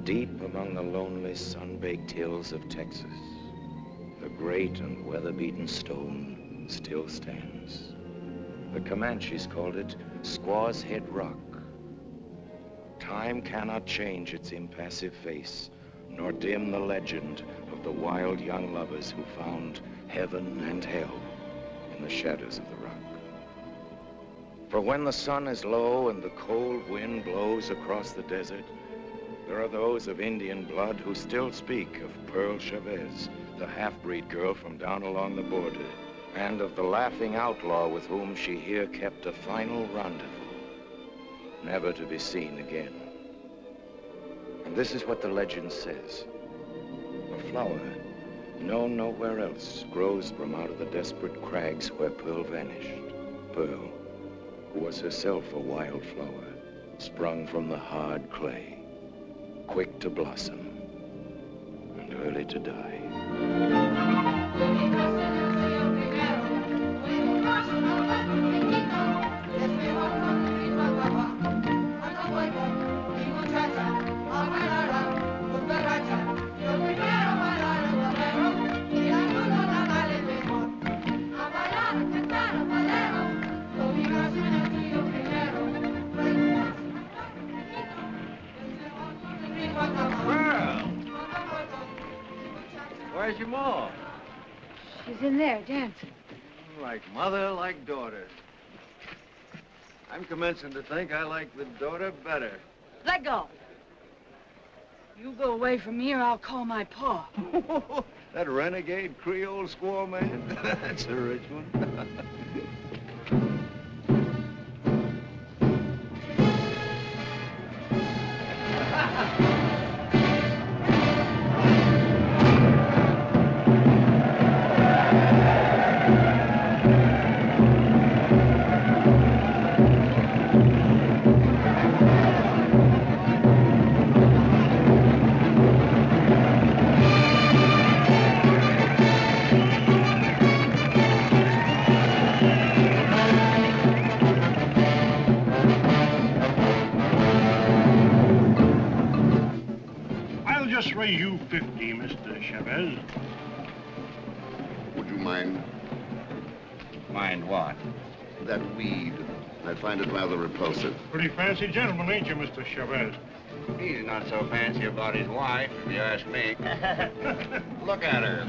Deep among the lonely, sun-baked hills of Texas, the great and weather-beaten stone still stands. The Comanches called it Squaw's Head Rock. Time cannot change its impassive face, nor dim the legend of the wild young lovers who found heaven and hell in the shadows of the rock. For when the sun is low and the cold wind blows across the desert, there are those of Indian blood who still speak of Pearl Chavez, the half-breed girl from down along the border, and of the laughing outlaw with whom she here kept a final rendezvous, never to be seen again. And this is what the legend says. A flower, known nowhere else, grows from out of the desperate crags where Pearl vanished. Pearl, who was herself a wild flower, sprung from the hard clay, quick to blossom and early to die. Where's your ma? She's in there, dancing. Like mother, like daughter. I'm commencing to think I like the daughter better. Let go. You go away from me or I'll call my pa. That renegade Creole squaw man? That's a rich one. Raise you 50, Mr. Chavez. Would you mind? Mind what? That weed. I find it rather repulsive. Pretty fancy gentleman, ain't you, Mr. Chavez? He's not so fancy about his wife, if you ask me. Look at her.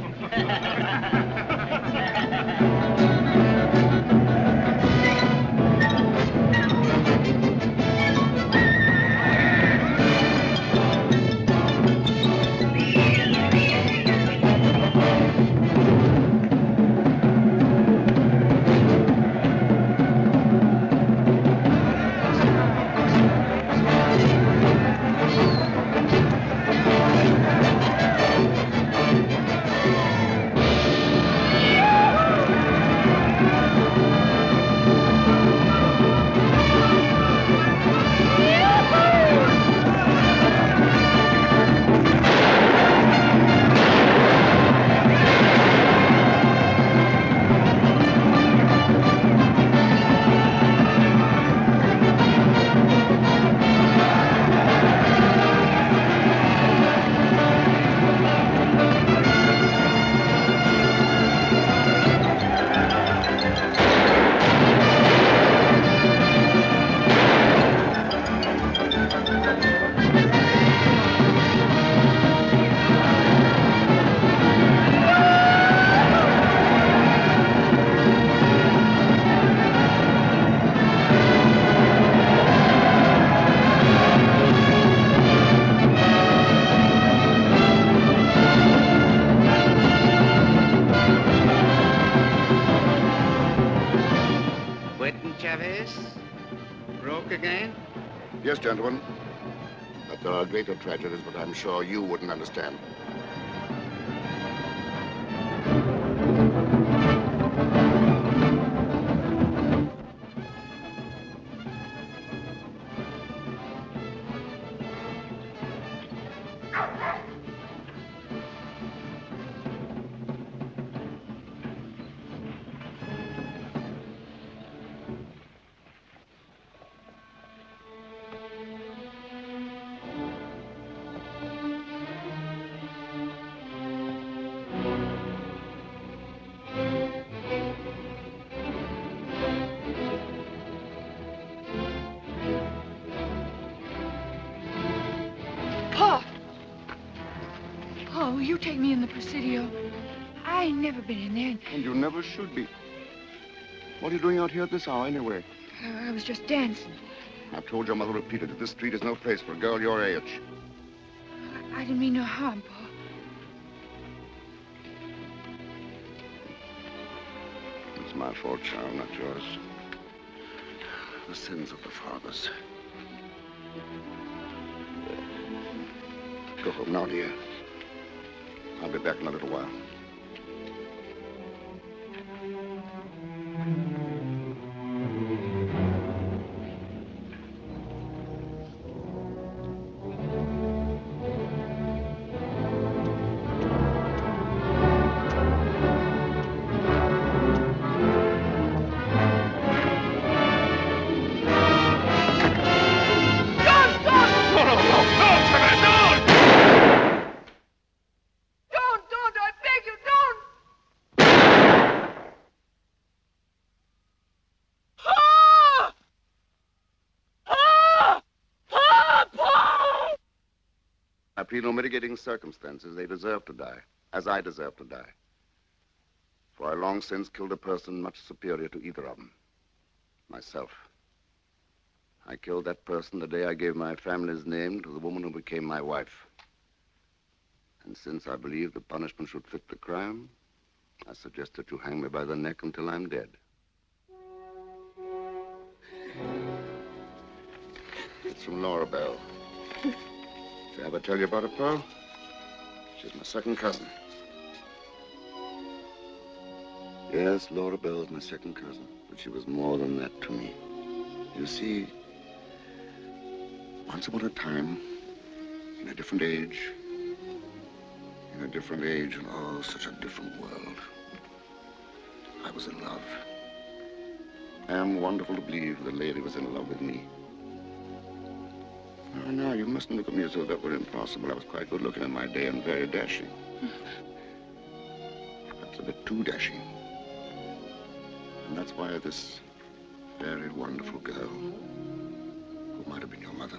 Yes, gentlemen. But there are greater tragedies, but I'm sure you wouldn't understand. take me in the Presidio. I ain't never been in there. And you never should be. What are you doing out here at this hour, anyway? I was just dancing. I've told your mother repeatedly that this street is no place for a girl your age. I didn't mean no harm, Pa. It's my fault, child, not yours. The sins of the fathers. Go home now, dear. I'll be back in a little while. I plead no mitigating circumstances. They deserve to die, as I deserve to die. For I long since killed a person much superior to either of them. Myself. I killed that person the day I gave my family's name to the woman who became my wife. And since I believe the punishment should fit the crime, I suggest that you hang me by the neck until I'm dead. It's from Laura Belle. Did I ever tell you about her, Pearl? She's my second cousin. Yes, Laura Belle is my second cousin, but she was more than that to me. You see, once upon a time, in a different age, and oh, such a different world, I was in love. I am wonderful to believe the lady was in love with me. Oh, no, you mustn't look at me as though that were impossible. I was quite good looking in my day and very dashing. Perhaps a bit too dashing. And that's why this very wonderful girl, who might have been your mother,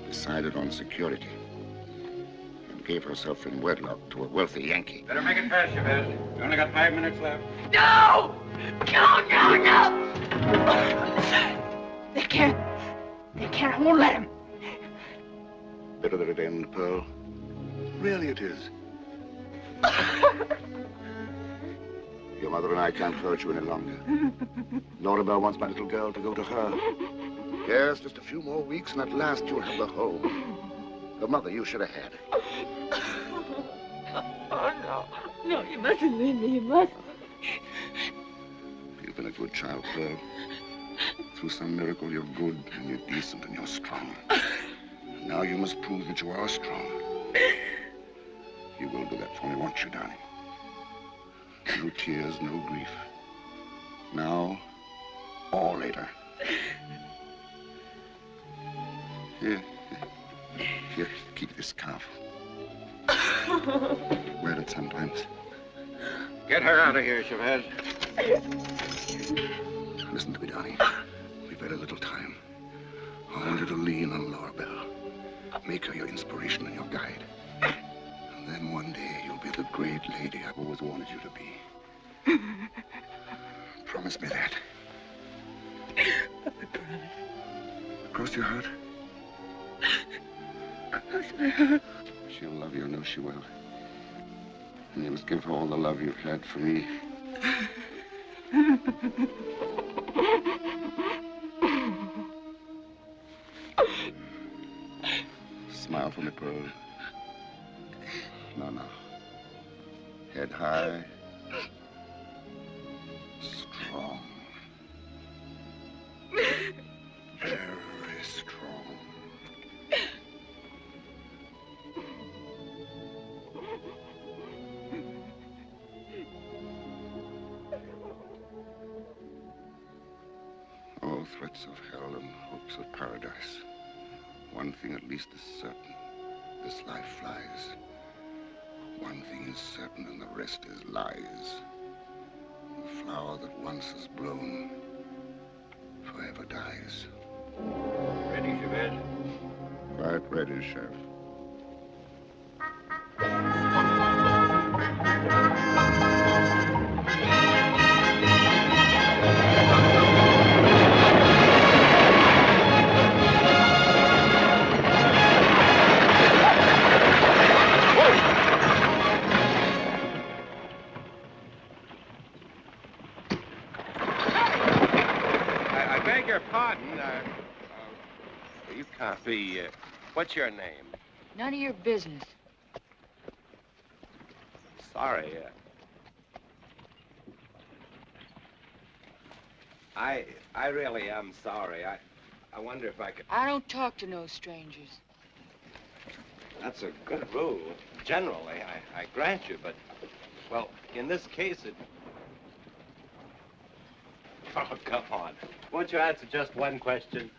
decided on security and gave herself in wedlock to a wealthy Yankee. Better make it fast, Chavez. You only got 5 minutes left. No! No, no, no! They can't. They can't. I won't let him. Better that it end, Pearl. Really it is. Your mother and I can't hurt you any longer. Laura Belle wants my little girl to go to her. Yes, just a few more weeks, and at last you'll have the home. The mother you should have had. Oh, no. No, you mustn't leave me. You mustn't. You've been a good child, Pearl. Through some miracle, you're good, and you're decent, and you're strong. Now you must prove that you are strong. You will do that for me, won't you, darling? No tears, no grief. Now or later. Here, keep this scarf. Wear it sometimes. Get her out of here, Chavez. Listen to me, darling. We've very little time. I want you to lean on Laura Belle. Make her your inspiration and your guide. And then one day you'll be the great lady I've always wanted you to be. Promise me that. I promise. Cross your heart. Cross my heart. She'll love you, I know she will. And you must give her all the love you've had for me. Smile for me, Pearl. No. Head high. Strong. Very strong. All threats of hell and hopes of paradise. One thing at least is certain. This life flies. One thing is certain and the rest is lies. The flower that once is blown forever dies. Ready, Chavez? Quite ready, Sheriff. beg your pardon. You can't be. What's your name? None of your business. Sorry. I really am sorry. I wonder if I could. I don't talk to no strangers. That's a good rule. Generally, I grant you, but, well, in this case, it... Oh, come on. Won't you answer just one question?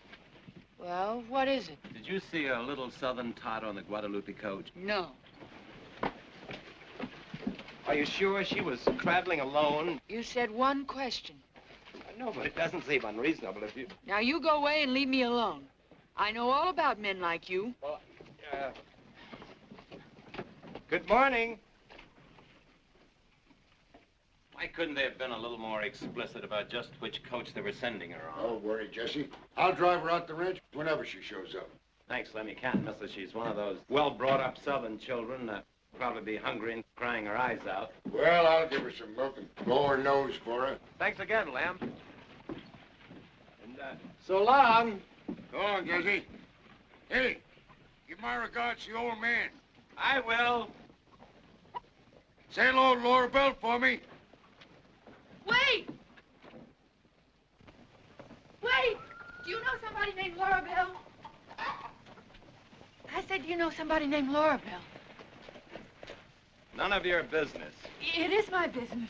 Well, what is it? Did you see a little southern tot on the Guadalupe coach? No. Are you sure she was traveling alone? You said one question. No, but it doesn't seem unreasonable if you... Now you go away and leave me alone. I know all about men like you. Well, good morning. Why couldn't they have been a little more explicit about just which coach they were sending her on? Don't worry, Jesse. I'll drive her out the ranch whenever she shows up. Thanks, Lem. You can't miss her. She's one of those well-brought-up southern children that probably be hungry and crying her eyes out. Well, I'll give her some milk and blow her nose for her. Thanks again, Lem. And, so long. Go on, Jesse. Hey, give my regards to the old man. I will. Say hello to Laura Belle for me. Wait! Wait! Do you know somebody named Laura Belle? I said, do you know somebody named Laura Belle? None of your business. It is my business.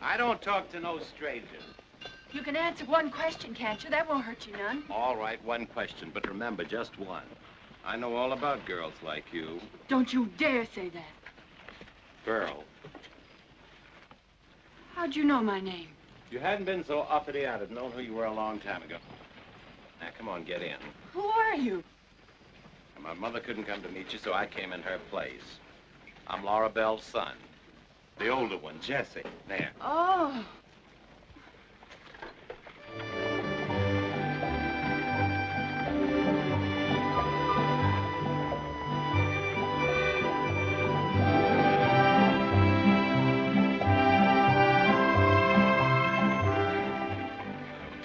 I don't talk to no strangers. You can answer one question, can't you? That won't hurt you none. All right, one question, but remember, just one. I know all about girls like you. Don't you dare say that. Girl. How'd you know my name? If you hadn't been so uppity, I'd have known who you were a long time ago. Now, come on, get in. Who are you? My mother couldn't come to meet you, so I came in her place. I'm Laura Belle's son. The older one, Jesse. There. Oh.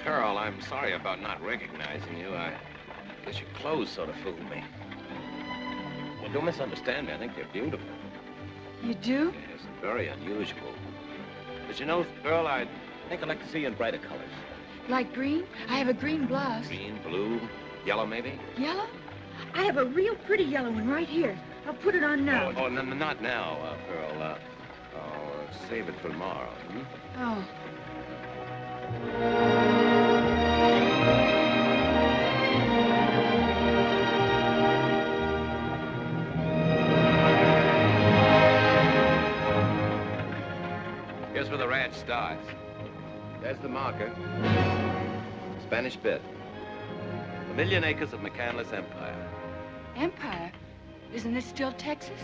Pearl, I'm sorry about not recognizing you. I guess your clothes sort of fooled me. Well, don't misunderstand me. I think they're beautiful. You do? Yes, and very unusual. But you know, Pearl, I think I'd like to see you in brighter colors. Like green? I have a green blouse. Green, blue, yellow, maybe? Yellow? I have a real pretty yellow one right here. I'll put it on now. Oh, no, not now, Pearl. Save it for tomorrow. Hmm? Oh. Here's where the ranch starts. There's the marker. Spanish bit. 1,000,000 acres of McCanles Empire. Empire? Isn't this still Texas?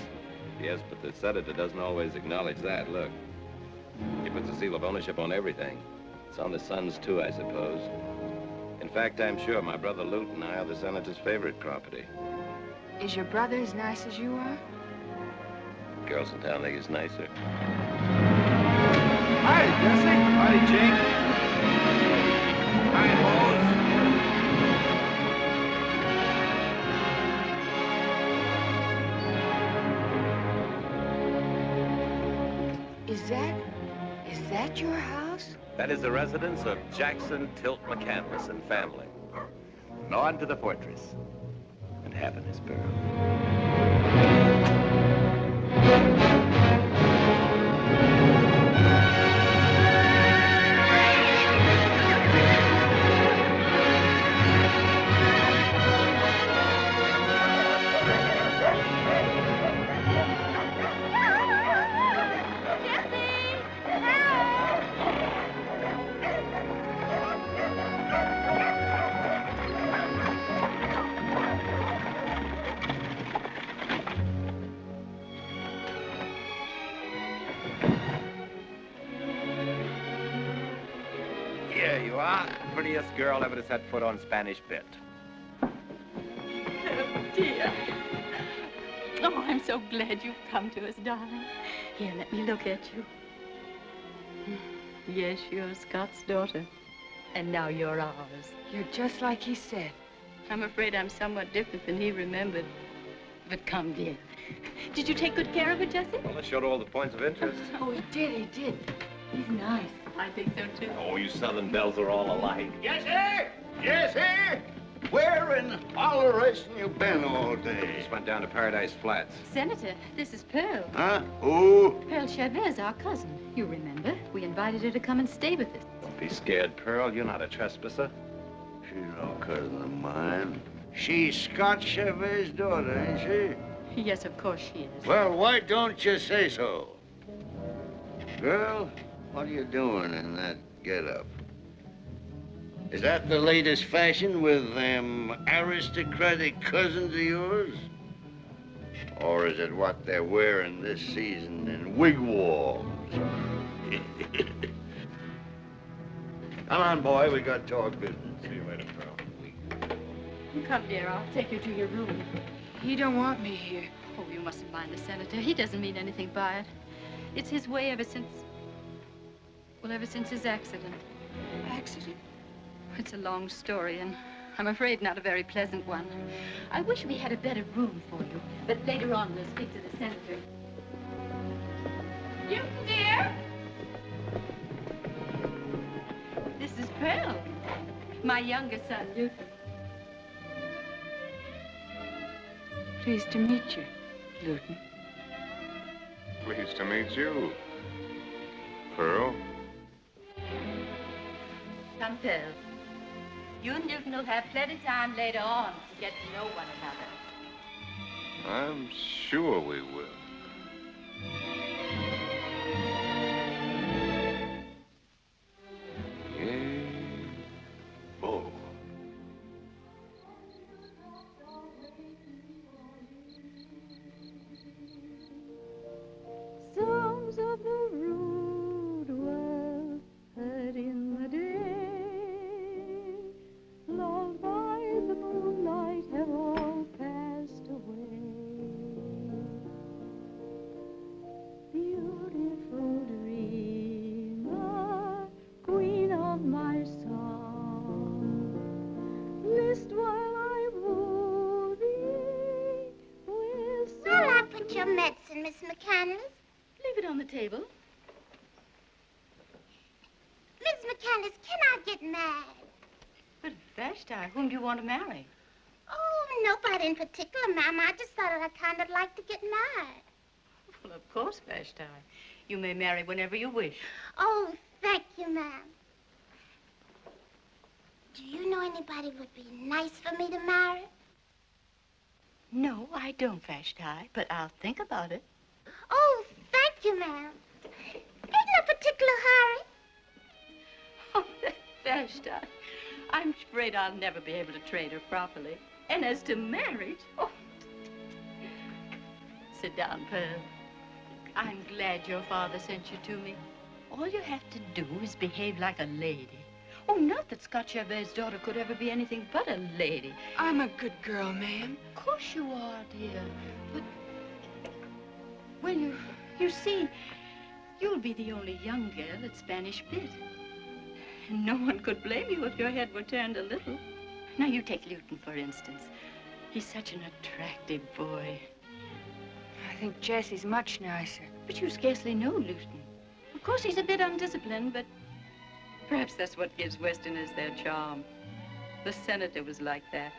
Yes, but the senator doesn't always acknowledge that. Look. He puts a seal of ownership on everything. It's on the sons, too, I suppose. In fact, I'm sure my brother Lewt and I are the senator's favorite property. Is your brother as nice as you are? Girls in town think he's nicer. Hi, Jesse. Howdy, Jake. Hi, Is that your house? That is the residence of Jackson Tilt McCanles and family. And on to the fortress. And happiness, Pearl. Prettiest girl ever to set foot on Spanish bit. Oh, dear. Oh, I'm so glad you've come to us, darling. Here, let me look at you. Yes, you're Scott's daughter. And now you're ours. You're just like he said. I'm afraid I'm somewhat different than he remembered. But come, dear. Did you take good care of her, Jessie? Well, it showed all the points of interest. Oh, he did. He's nice. I think so, too. Oh, you Southern belles are all alike. Jesse! Jesse! Where in holleration you been all day? Just went down to Paradise Flats. Senator, this is Pearl. Huh? Who? Pearl Chavez, our cousin. You remember? We invited her to come and stay with us. Don't be scared, Pearl. You're not a trespasser. She's no cousin of mine. She's Scott Chavez's daughter, ain't she? Yes, of course she is. Well, why don't you say so? Girl, what are you doing in that get-up? Is that the latest fashion with them aristocratic cousins of yours? Or is it what they're wearing this season in Wigwams? Come on, boy, we got to talk business. See you later, Pearl. Come, dear, I'll take you to your room. He don't want me here. Oh, you mustn't mind the Senator. He doesn't mean anything by it. It's his way ever since his accident. Accident? It's a long story, and I'm afraid not a very pleasant one. I wish we had a better room for you, but later on we'll speak to the Senator. Newton, dear! This is Pearl, my younger son, Newton. Pleased to meet you, Luton. Pleased to meet you, Pearl. Come, Pearl. You and Newton will have plenty of time later on to get to know one another. I'm sure we will. Yay. Oh. Songs of the rude world heard in the day, lulled by the moonlight, have all passed away. Beautiful dreamer, queen of my song, list while I woo thee with song. Where'll I put your medicine, Miss McCanles? Leave it on the table. Miss McCanles, can I get married? But Vashti, whom do you want to marry? Oh, nobody in particular, ma'am. I just thought I'd kind of like to get married. Well, of course, Vashti. You may marry whenever you wish. Oh, thank you, ma'am. Do you know anybody would be nice for me to marry? No, I don't, Vashti, but I'll think about it. Oh, thank you, ma'am. In no particular hurry. Oh, Vashti, I'm afraid I'll never be able to train her properly. And as to marriage, oh. Sit down, Pearl. I'm glad your father sent you to me. All you have to do is behave like a lady. Oh, not that Scott Chavez's daughter could ever be anything but a lady. I'm a good girl, ma'am. Of course you are, dear. But, well, you see, you'll be the only young girl at Spanish Bit. And no one could blame you if your head were turned a little. Now, you take Luton, for instance. He's such an attractive boy. I think Jesse's much nicer. But you scarcely know Luton. Of course, he's a bit undisciplined, but perhaps that's what gives Westerners their charm. The Senator was like that.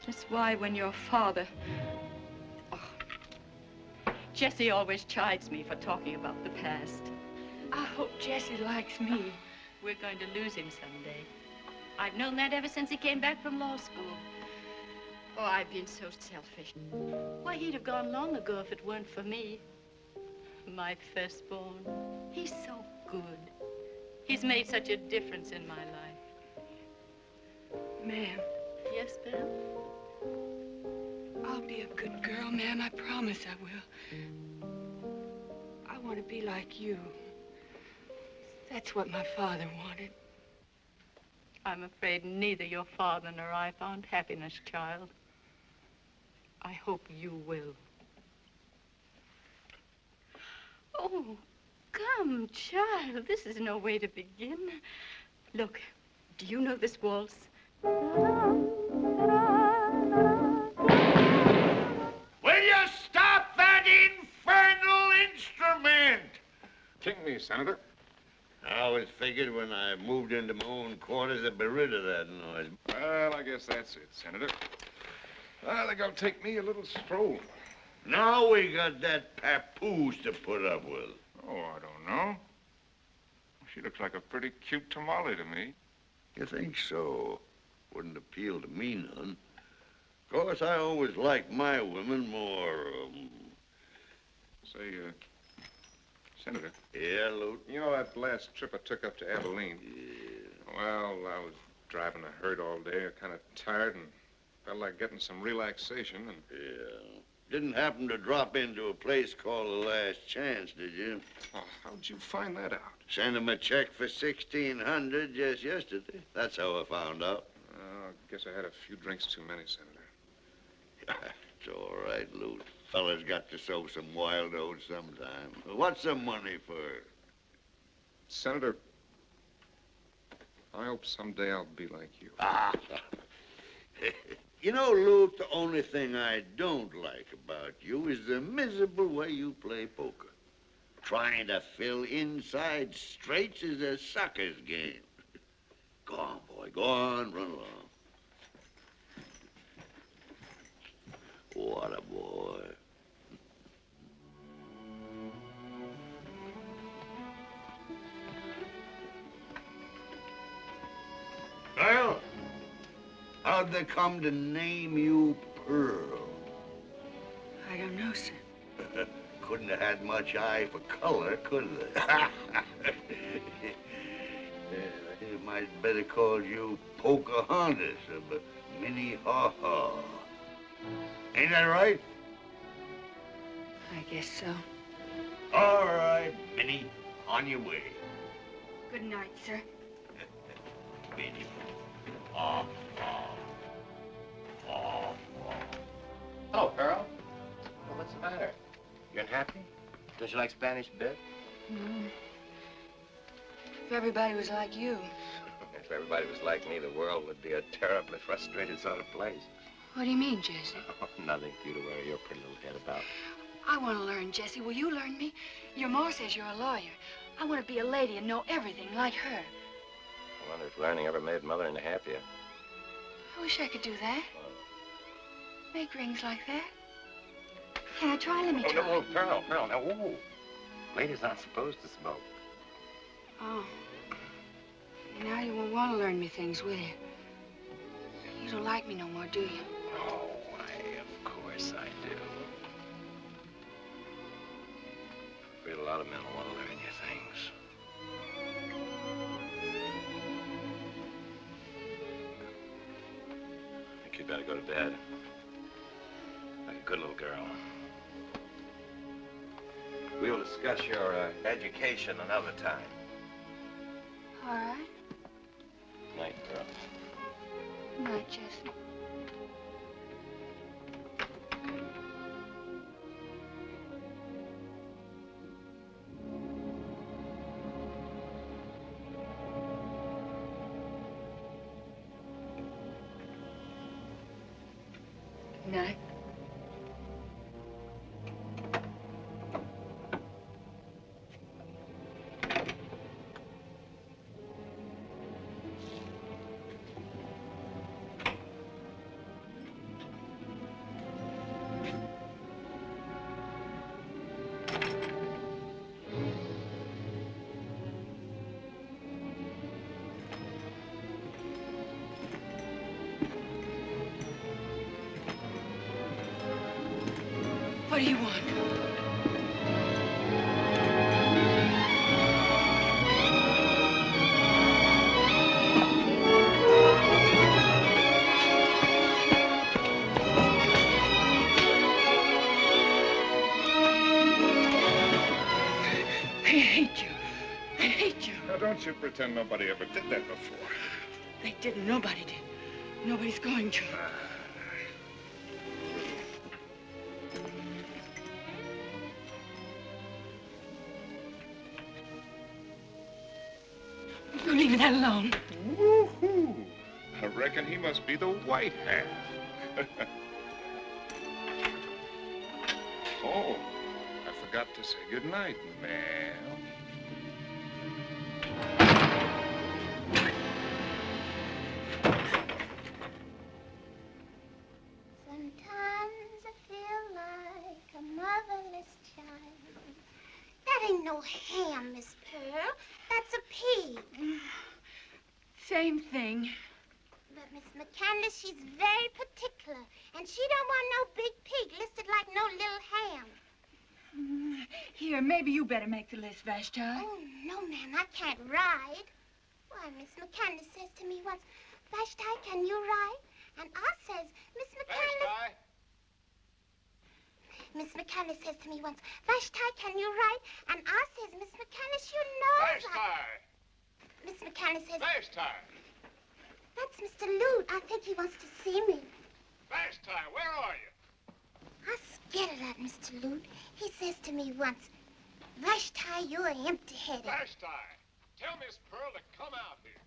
That's why when your father... Oh, Jesse always chides me for talking about the past. I hope Jesse likes me. We're going to lose him someday. I've known that ever since he came back from law school. Oh, I've been so selfish. Why, he'd have gone long ago if it weren't for me. My firstborn. He's so good. He's made such a difference in my life. Ma'am. Yes, Belle? I'll be a good girl, ma'am. I promise I will. I want to be like you. That's what my father wanted. I'm afraid neither your father nor I found happiness, child. I hope you will. Oh, come, child. This is no way to begin. Look, do you know this waltz? Will you stop that infernal instrument? King me, Senator. I always figured when I moved into my own quarters I'd be rid of that noise. Well, I guess that's it, Senator. I think I'll take me a little stroll. Now we got that papoose to put up with. Oh, I don't know. She looks like a pretty cute tamale to me. You think so? Wouldn't appeal to me none. Of course, I always liked my women more, Say, Senator. Yeah, Lewt? You know that last trip I took up to Abilene? Yeah. Well, I was driving a herd all day, kind of tired, and felt like getting some relaxation, and... Yeah. Didn't happen to drop into a place called The Last Chance, did you? Oh, how'd you find that out? Sent him a check for $1,600 just yesterday. That's how I found out. I guess I had a few drinks too many, Senator. It's all right, Lewt. Fella's got to sow some wild oats sometime. What's the money for? Senator, I hope someday I'll be like you. Ah. You know, Lewt, the only thing I don't like about you is the miserable way you play poker. Trying to fill inside straights is a sucker's game. Go on, boy. Go on. Run along. What a boy. Well, how'd they come to name you Pearl? I don't know, sir. Couldn't have had much eye for color, could they? They might better call you Pocahontas or Minnie Haw Haw. Ain't that right? I guess so. All right, Minnie, on your way. Good night, sir. Minnie. Haw Haw. Haw Haw. Hello, Pearl. Well, what's the matter? You unhappy? Don't you like Spanish bit? No. If everybody was like you. If everybody was like me, the world would be a terribly frustrated sort of place. What do you mean, Jesse? Oh, nothing for you to worry your pretty little head about. I want to learn, Jesse. Will you learn me? Your ma says you're a lawyer. I want to be a lady and know everything like her. I wonder if learning ever made Mother any happier. I wish I could do that. Make rings like that. Can I try? Let me try. No, Pearl, now, whoa. Ladies aren't supposed to smoke. Oh. Now you won't want to learn me things, will you? You don't like me no more, do you? Oh, of course I do. I'm afraid a lot of men will want to learn you things. I think you'd better go to bed. Like a good little girl. We'll discuss your education another time. All right. Night, Pearl. Good night, Jesse. Good night. What do you want? I hate you. I hate you. Now, don't you pretend nobody ever did that before. They didn't. Nobody did. Nobody's going to. You leave me that alone. Woohoo! I reckon he must be the white half. Oh, I forgot to say goodnight, ma'am. Sometimes I feel like a motherless child. That ain't no ham, Miss Pearl. That's a pig. Same thing. But Miss McCanles, she's very particular, and she don't want no big pig listed like no little ham. Here, maybe you better make the list, Vashti. Oh, no, ma'am, I can't ride. Why, Miss McCanles says to me once, Vashti, can you ride? And I says, Miss McCanles... Miss McCanles says to me once, Vashti, can you ride? And I says, Miss McCanles, you know Miss McCanles says... Vashti! That's Mr. Lewt. I think he wants to see me. Vashti, where are you? I'm scared of that Mr. Lewt. He says to me once, Vashti, you're empty-headed. Vashti, tell Miss Pearl to come out here.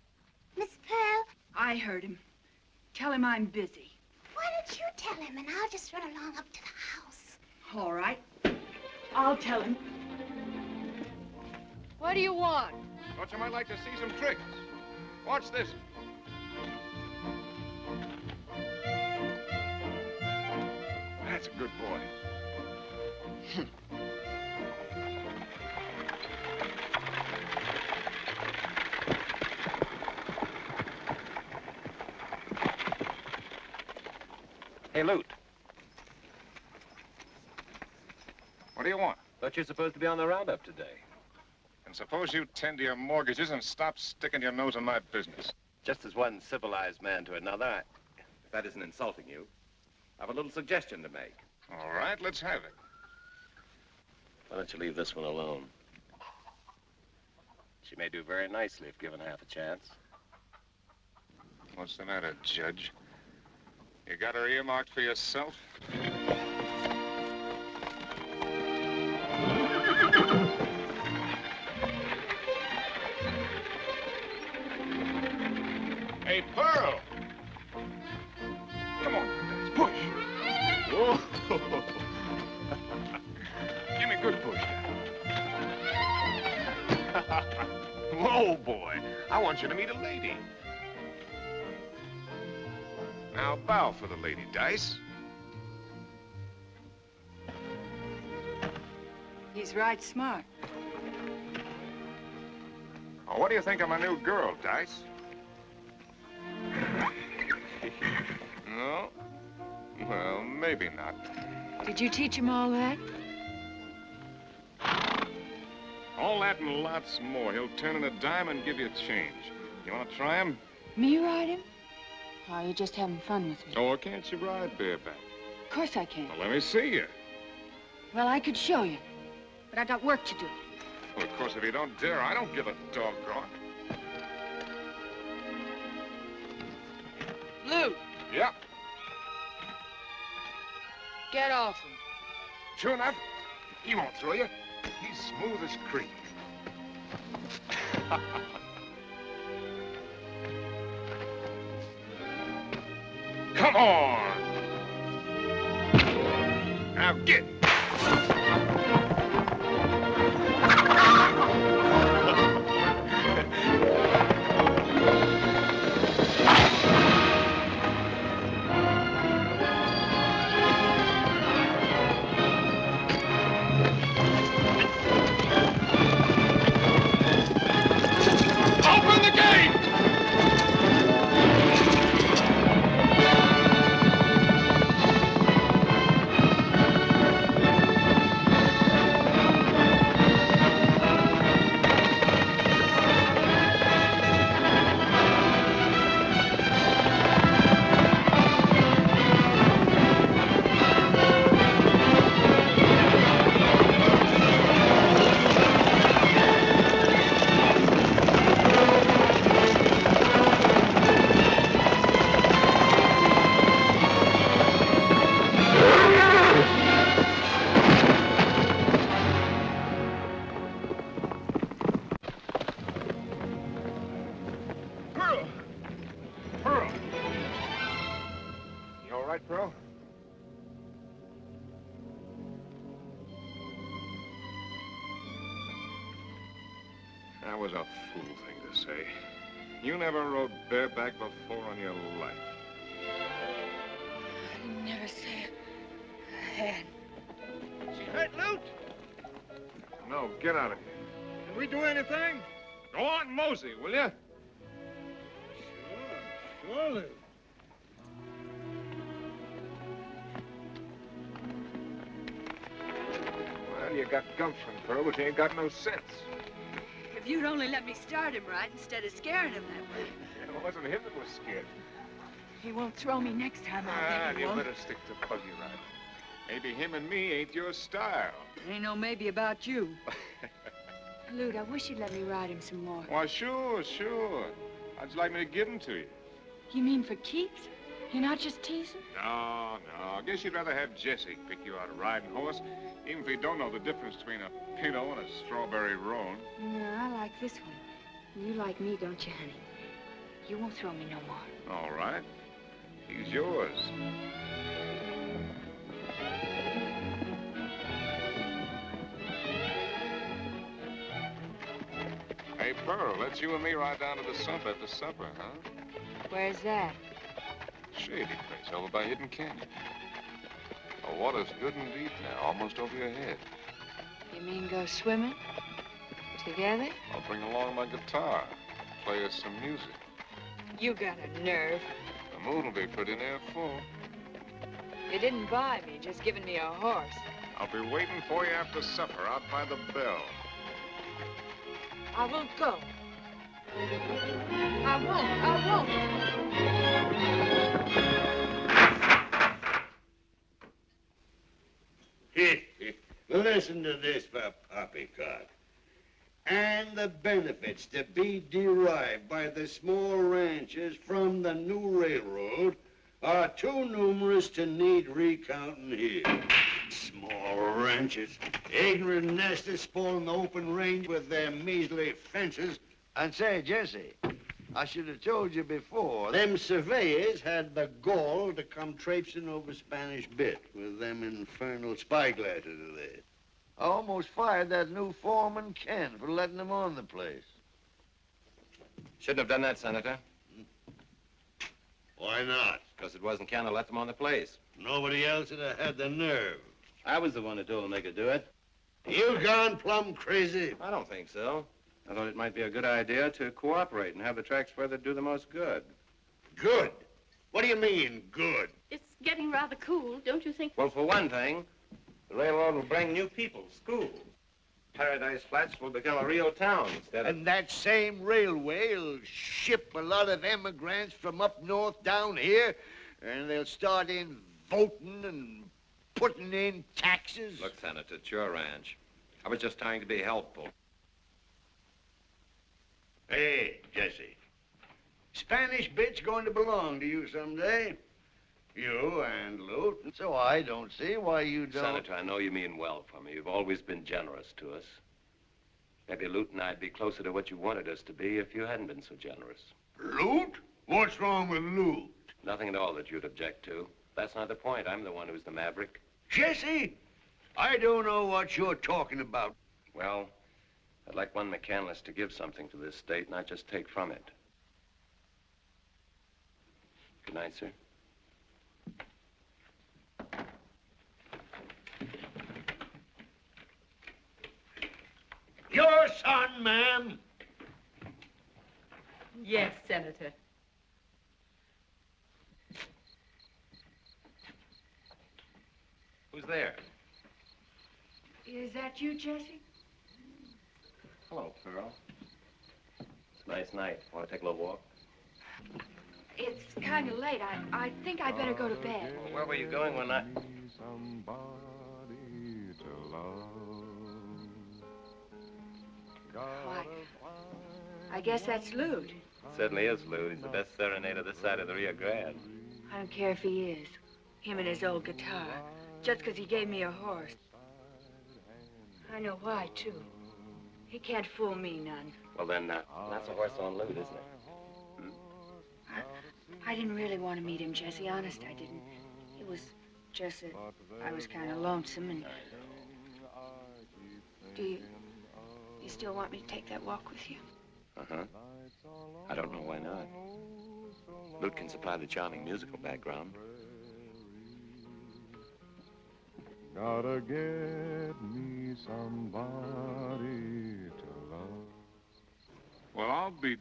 Miss Pearl? I heard him. Tell him I'm busy. Why don't you tell him, and I'll just run along up to the house. All right. I'll tell him. What do you want? Thought you might like to see some tricks. Watch this. That's a good boy. Hey, Lewt. What do you want? Thought you're supposed to be on the roundup today. And suppose you tend to your mortgages and stop sticking your nose in my business. Just as one civilized man to another, if that isn't insulting you, I have a little suggestion to make. All right, let's have it. Why don't you leave this one alone? She may do very nicely if given half a chance. What's the matter, Judge? You got her earmarked for yourself? Hey, Pearl! Come on, guys, push. Whoa. Give me a good push now. Whoa, boy. I want you to meet a lady. Now bow for the lady, Dice. He's right smart. Oh, what do you think of my new girl, Dice? No? Well, maybe not. Did you teach him all that? All that and lots more. He'll turn in a dime and give you a change. You want to try him? Me ride him? Oh, you're just having fun with me. Or can't you ride bareback? Of course I can. Well, let me see you. Well, I could show you, but I got work to do. Well, of course, if you don't dare, I don't give a doggone. Lewt, Yeah, get off him. sure enough. He won't throw you. He's smooth as cream. Come on! Now get! Open the gate! right, Pearl? That was a fool thing to say. You never rode bareback before in your life. I never say I had. She hurt, Lewt? No, get out of here. Did we do anything? Go on, mosey, will you? Sure, Lou. Well, you got gumption, Pearl, but you ain't got no sense. If you'd only let me start him right instead of scaring him that way. It wasn't him that was scared. He won't throw me next time, I'll bet he You won't. better stick to buggy riding. Maybe him and me ain't your style. Ain't no maybe about you. Lewt, I wish you'd let me ride him some more. Why, sure. How'd you like me to give him to you? You mean for keeps? You're not just teasing? No. I guess you'd rather have Jesse pick you out a riding horse, even if he don't know the difference between a Pinto and a strawberry roan. No, I like this one. You like me, don't you, honey? You won't throw me no more. All right. He's yours. Hey, Pearl, let's you and me ride down to the sump after supper, huh? Where's that? Shady place over by Hidden Canyon. The water's good and deep now, almost over your head. You mean go swimming? Together? I'll bring along my guitar, play us some music. You got a nerve. The moon will be pretty near full. You didn't buy me, just giving me a horse. I'll be waiting for you after supper out by the bell. I won't go. I won't. Listen to this for poppycock. And the benefits to be derived by the small ranchers from the new railroad are too numerous to need recounting here. Small ranchers, ignorant nesters spoiling the open range with their measly fences. And say, Jesse, I should have told you before, them surveyors had the gall to come traipsing over Spanish Bit with them infernal spyglasses of theirs. I almost fired that new foreman, Ken, for letting them on the place. Shouldn't have done that, Senator. Why not? Because it wasn't Ken who let them on the place. Nobody else would have had the nerve. I was the one who told him they could do it. You gone plumb crazy? I don't think so. I thought it might be a good idea to cooperate and have the tracks where they'd do the most good. Good? What do you mean, good? It's getting rather cool, don't you think? Well, for one thing, the railroad will bring new people, schools. Paradise Flats will become a real town instead of... And that same railway will ship a lot of immigrants from up north down here, and they'll start in voting and putting in taxes. Look, Senator, it's your ranch. I was just trying to be helpful. Hey, Jesse. Spanish Bit's going to belong to you someday. You and Lewt. So I don't see why you don't... Senator, I know you mean well for me. You've always been generous to us. Maybe Lewt and I'd be closer to what you wanted us to be if you hadn't been so generous. Lewt? What's wrong with Lewt? Nothing at all that you'd object to. That's not the point. I'm the one who's the maverick. Jesse, I don't know what you're talking about. Well, I'd like one McCanles to give something to this state, not just take from it. Good night, sir. Your son, ma'am. Yes, Senator. Who's there? Is that you, Jesse? Hello, Pearl. It's a nice night. Want to take a little walk? It's kind of late. I think I'd better go to bed. Well, where were you going when I... Oh, I guess that's Lewt. Certainly is, Lewt. He's the best serenader this side of the Rio Grande. I don't care if he is. Him and his old guitar. Just because he gave me a horse. I know why, too. He can't fool me none. Well, then, that's a horse on Lewt, isn't it? I didn't really want to meet him, Jesse. Honest, I didn't. was just that I was kind of lonesome, and do you still want me to take that walk with you? Uh-huh. I don't know why not. Lewt can supply the charming musical background. Gotta get me somebody to love. Well, I'll be...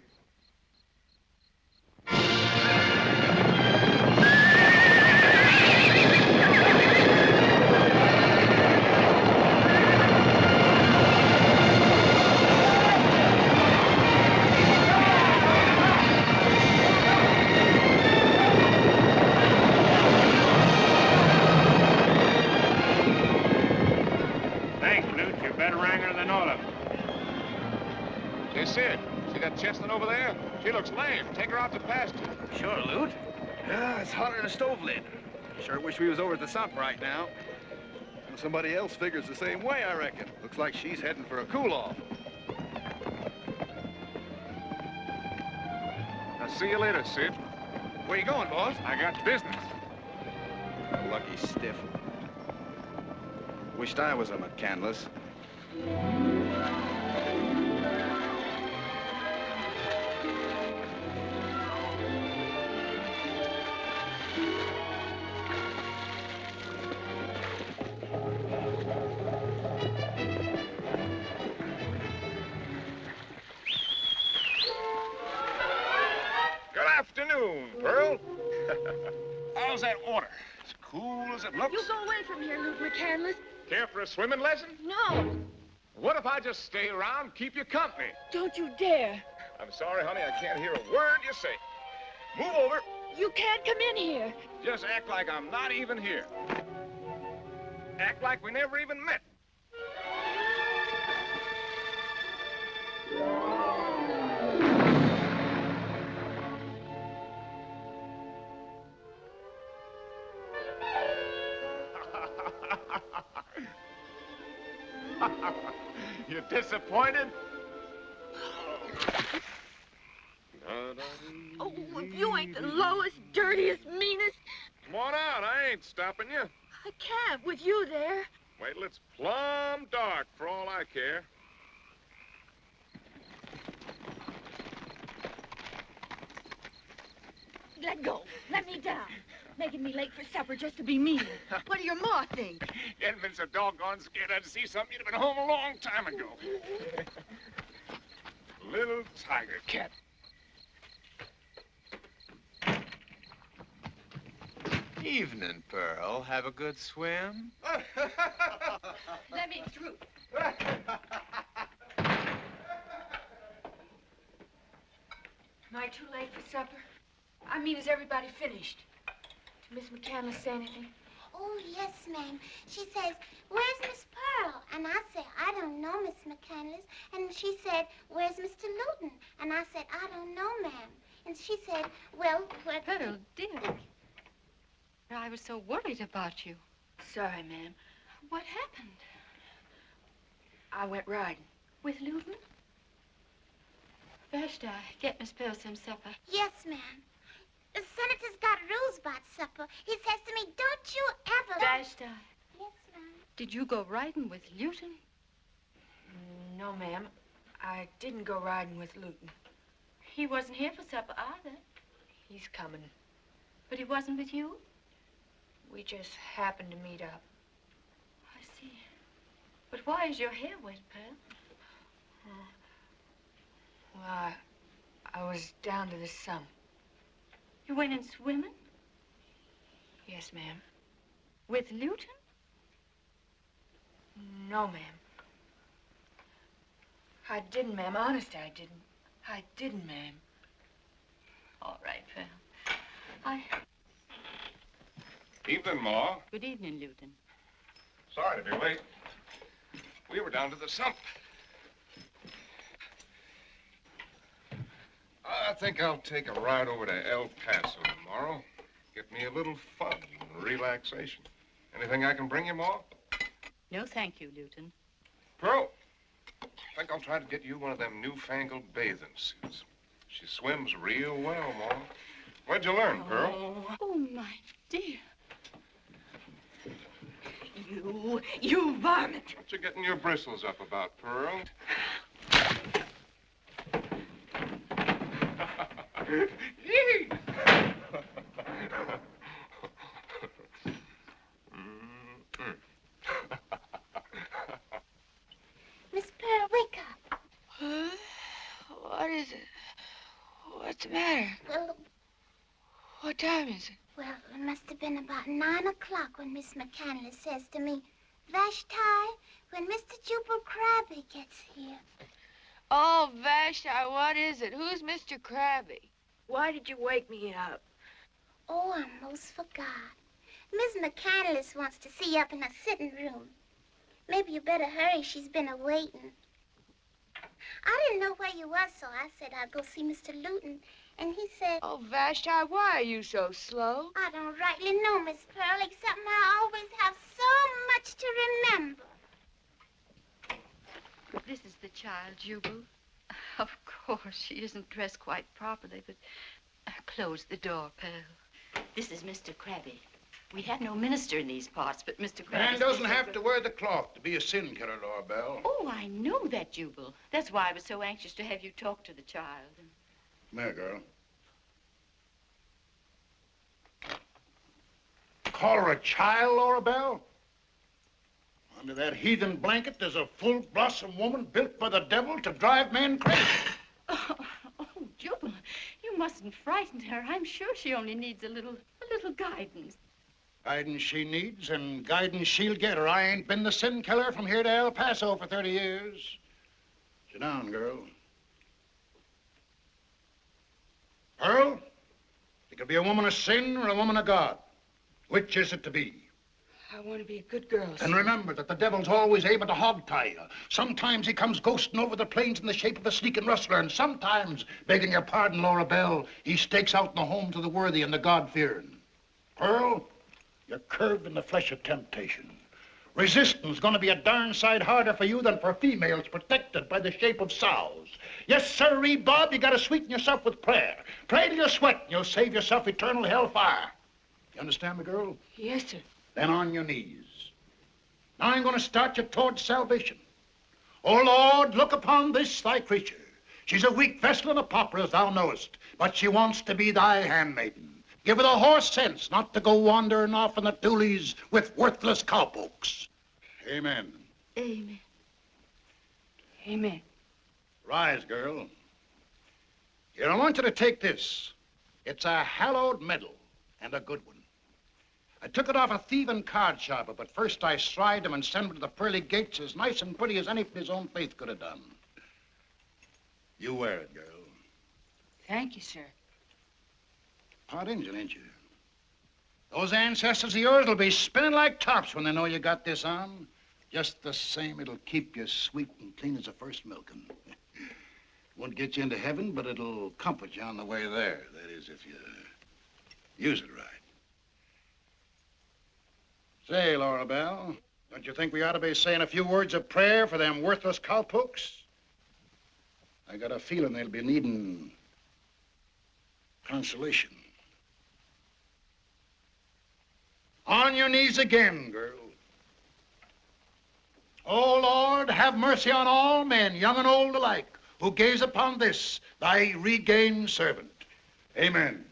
Chestnut over there? She looks lame. Take her out to pasture. Sure, Lewt. Yeah, it's hotter than a stove lid. Sure wish we was over at the sump right now. Well, somebody else figures the same way, I reckon. Looks like she's heading for a cool-off. I'll see you later, Sid. Where you going, boss? I got business. Lucky stiff. Wished I was a McCanles. Pearl. How's that water? As cool as it looks? You go away from here, Lewt McCanles. Care for a swimming lesson? No. What if I just stay around, keep you company? Don't you dare. I'm sorry, honey, I can't hear a word you say. Move over. You can't come in here. Just act like I'm not even here. Act like we never even met. You're disappointed? Oh, you ain't the lowest, dirtiest, meanest. Come on out. I ain't stopping you. I can't with you there. Wait till it's plumb dark for all I care. Let go. Let me down. Making me late for supper just to be mean. What do your ma think? You hadn't been so doggone scared I'd see something. You'd have been home a long time ago. Little tiger cat. Evening, Pearl. Have a good swim? Let me through. Am I too late for supper? I mean, is everybody finished? Did Miss McCanles say anything? Oh, yes, ma'am. She says, where's Miss Pearl? And I say, I don't know, Miss McCanles. And she said, where's Mr. Luton? And I said, I don't know, ma'am. And she said, well, where... Pearl, dear. I was so worried about you. Sorry, ma'am. What happened? I went riding. With Luton? First, get Miss Pearl some supper. Yes, ma'am. The senator's got rules about supper. He says to me, don't you ever... Vashti. Yes, ma'am. Did you go riding with Luton? No, ma'am. I didn't go riding with Luton. He wasn't here for supper either. He's coming. But he wasn't with you? We just happened to meet up. I see. But why is your hair wet, Pearl? Well, I was down to the sump. You went in swimming? Yes, ma'am. With Luton? No, ma'am. I didn't, ma'am. Honest, I didn't. I didn't, ma'am. All right, Pearl. Evening, Ma. Good evening, Luton. Sorry to be late. We were down to the sump. I think I'll take a ride over to El Paso tomorrow. Get me a little fun and relaxation. Anything I can bring you, Ma? No, thank you, Luton. Pearl, I think I'll try to get you one of them newfangled bathing suits. She swims real well, Ma. Where'd you learn, Pearl? Oh, my dear. You varmint. What you getting your bristles up about, Pearl? Yee! Miss Pearl, wake up. Huh? What is it? What's the matter? Well, What time is it? well, it must have been about 9 o'clock when Miss McCanles says to me, Vashti, when Mr. Jubal Krabby gets here. Oh, Vashti, what is it? Who's Mr. Krabby? Why did you wake me up? Oh, I most forgot. Miss McCanles wants to see you up in her sitting room. Maybe you better hurry. She's been a-waiting. I didn't know where you was, so I said I'd go see Mr. Lewt, and he said... Oh, Vashti, why are you so slow? I don't rightly know, Miss Pearl, except I always have so much to remember. This is the child, Jubal. Of course, she isn't dressed quite properly, but close the door, Pearl. This is Mr. Krabby. We have no minister in these parts, but Mr. Krabby... Man doesn't have to wear the cloth to be a sin killer, Laura Belle. Oh, I know that, Jubal. That's why I was so anxious to have you talk to the child. Come here, girl. Call her a child, Laura Belle? Under that heathen blanket, there's a full-blossom woman built by the devil to drive men crazy. Oh, Jubal, you mustn't frighten her. I'm sure she only needs a little guidance. Guidance she needs and guidance she'll get, or I ain't been the sin killer from here to El Paso for 30 years. Sit down, girl. Pearl, you could be a woman of sin or a woman of God. Which is it to be? I want to be a good girl. And remember that the devil's always able to hog-tie you. Sometimes he comes ghosting over the plains in the shape of a sneaking rustler, and sometimes, begging your pardon, Laura Belle, he stakes out in the homes of the worthy and the God-fearing. Pearl, you're curved in the flesh of temptation. Resistance gonna be a darn sight harder for you than for females protected by the shape of sows. Yes, sirree, Bob, you gotta sweeten yourself with prayer. Pray till you sweat and you'll save yourself eternal hellfire. You understand me, girl? Yes, sir. Then on your knees. Now I'm gonna start you towards salvation. Oh, Lord, look upon this thy creature. She's a weak vessel and a pauper, as thou knowest, but she wants to be thy handmaiden. Give her the horse sense not to go wandering off in the tulies with worthless cowpokes. Amen. Amen. Amen. Rise, girl. Here, I want you to take this. It's a hallowed medal, and a good one. I took it off a thieving card sharper, but first I stride him and send him to the pearly gates as nice and pretty as any from his own faith could have done. You wear it, girl. Thank you, sir. Hot Injun, ain't you? Those ancestors of yours will be spinning like tops when they know you got this on. Just the same, it'll keep you sweet and clean as the first milking. Won't get you into heaven, but it'll comfort you on the way there. That is, if you use it right. Say, Laura Belle, don't you think we ought to be saying a few words of prayer for them worthless cowpokes? I got a feeling they'll be needing consolation. On your knees again, girl. Oh, Lord, have mercy on all men, young and old alike, who gaze upon this, thy regained servant. Amen.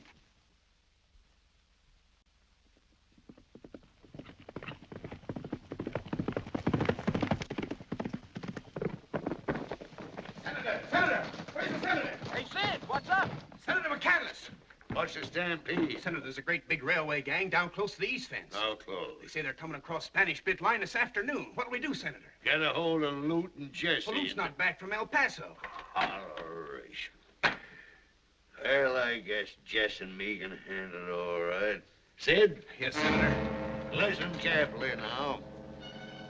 Senator! Where's the senator? Hey, Sid, what's up? Senator McCanles. What's the stampede? Senator, there's a great big railway gang down close to the east fence. How close? They say they're coming across Spanish Bit Line this afternoon. What'll we do, Senator? Get a hold of Lewt and Jesse. Well, Lut's not back from El Paso. Holleration. Well, I guess Jess and me can handle it all right. Sid? Yes, Senator. Listen carefully now.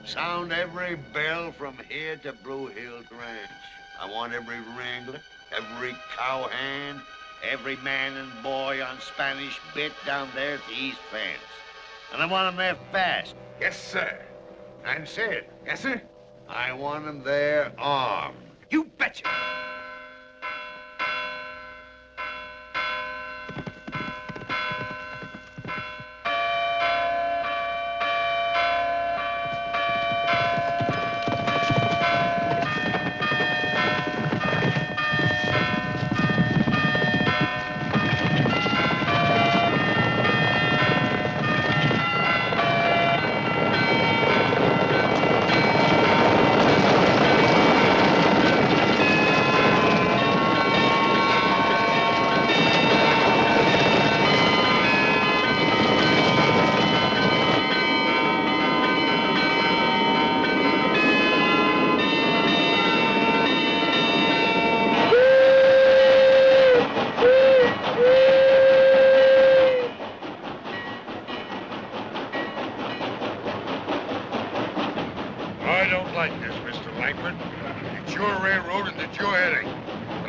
Sound every bell from here to Blue Hills Ranch. I want every wrangler, every cowhand, every man and boy on Spanish Bit down there at the east fence. And I want them there fast. Yes, sir. And Sid. Yes, sir? I want them there armed. You betcha.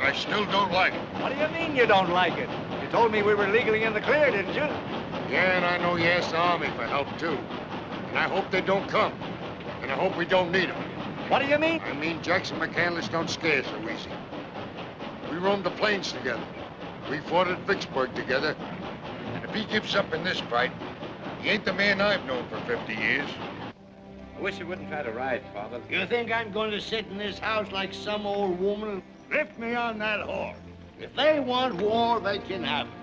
I still don't like it. What do you mean you don't like it? You told me we were legally in the clear, didn't you? Yeah, and I know you asked the Army for help, too. And I hope they don't come. And I hope we don't need them. What do you mean? I mean Jackson McCanles don't scare so easy. We roamed the plains together. We fought at Vicksburg together. And if he gives up in this fight, he ain't the man I've known for 50 years. I wish you wouldn't try to ride, Father. You think I'm going to sit in this house like some old woman? Lift me on that horse. If they want war, they can have it.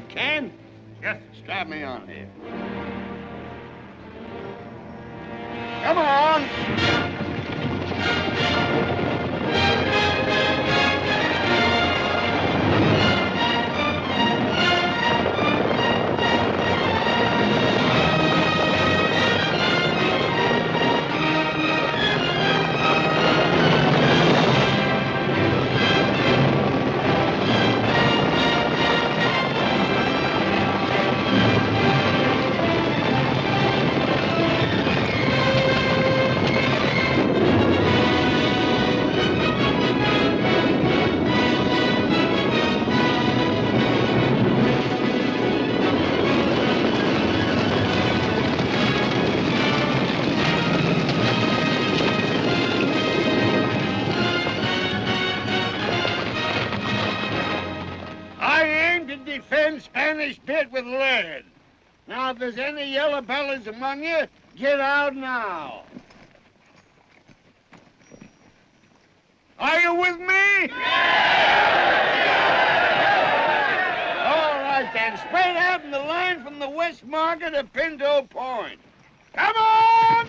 Ken? Yes? Strap me on here. Come on! Spanish pit with lead. Now, if there's any yellow bellies among you, get out now. Are you with me? All right, then. Straight out in the line from the West Market to Pinto Point. Come on!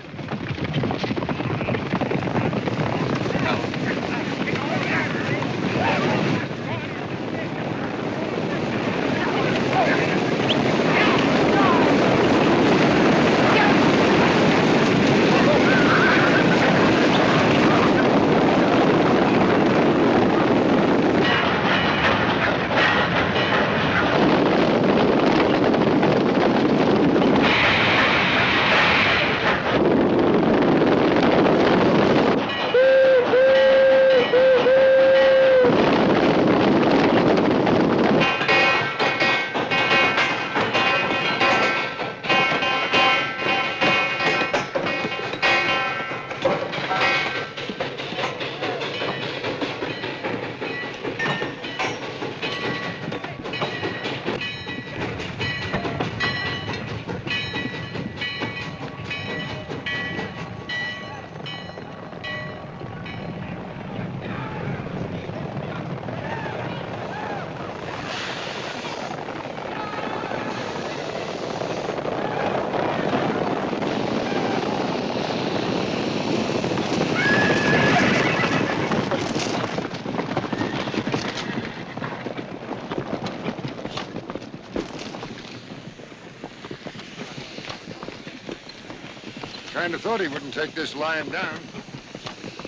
Kind of thought he wouldn't take this lying down.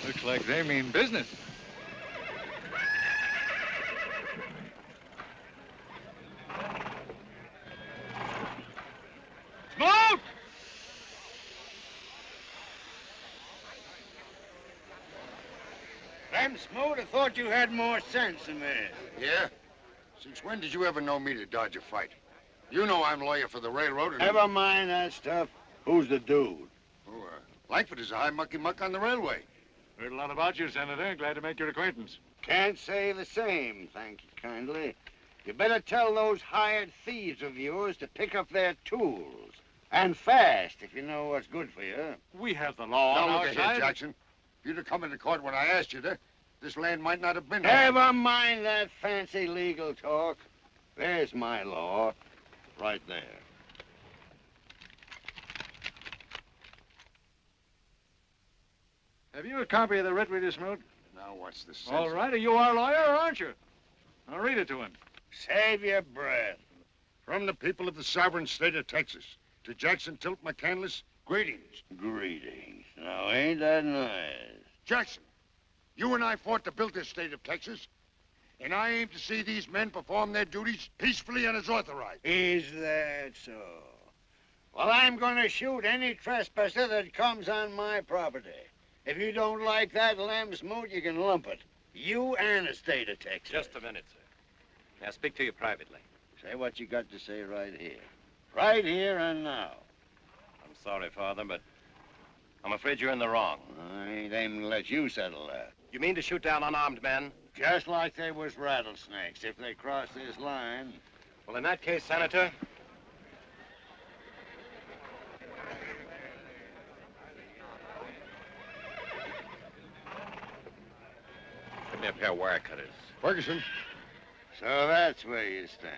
Looks like they mean business. Smoke! Them Smoot, I thought you had more sense than this. Yeah? Since when did you ever know me to dodge a fight? You know I'm lawyer for the railroad and... Never mind that stuff. Who's the dude? Oh, Langford is a high mucky-muck on the railway. Heard a lot about you, Senator. Glad to make your acquaintance. Can't say the same, thank you kindly. You better tell those hired thieves of yours to pick up their tools. And fast, if you know what's good for you. We have the law on Now, our look side. here, Jackson. If you'd have come into court when I asked you to, this land might not have been... Never mind that fancy legal talk. There's my law, right there. Have you a copy of the writ we just moved? Now, what's the sense? All right. Are you our lawyer, or aren't you? I'll read it to him. Save your breath. From the people of the sovereign state of Texas, to Jackson Tilt McCanles, greetings. Greetings. Now, ain't that nice? Jackson, you and I fought to build this state of Texas, and I aim to see these men perform their duties peacefully and as authorized. Is that so? Well, I'm going to shoot any trespasser that comes on my property. If you don't like that lamb's moot, you can lump it. You and the state of Texas. Just a minute, sir. Now, speak to you privately. Say what you got to say right here. Right here and now. I'm sorry, Father, but I'm afraid you're in the wrong. I ain't aiming to let you settle that. You mean to shoot down unarmed men? Just like they was rattlesnakes. If they cross this line... Well, in that case, Senator... Give me a pair of wire cutters. Ferguson. So that's where you stand.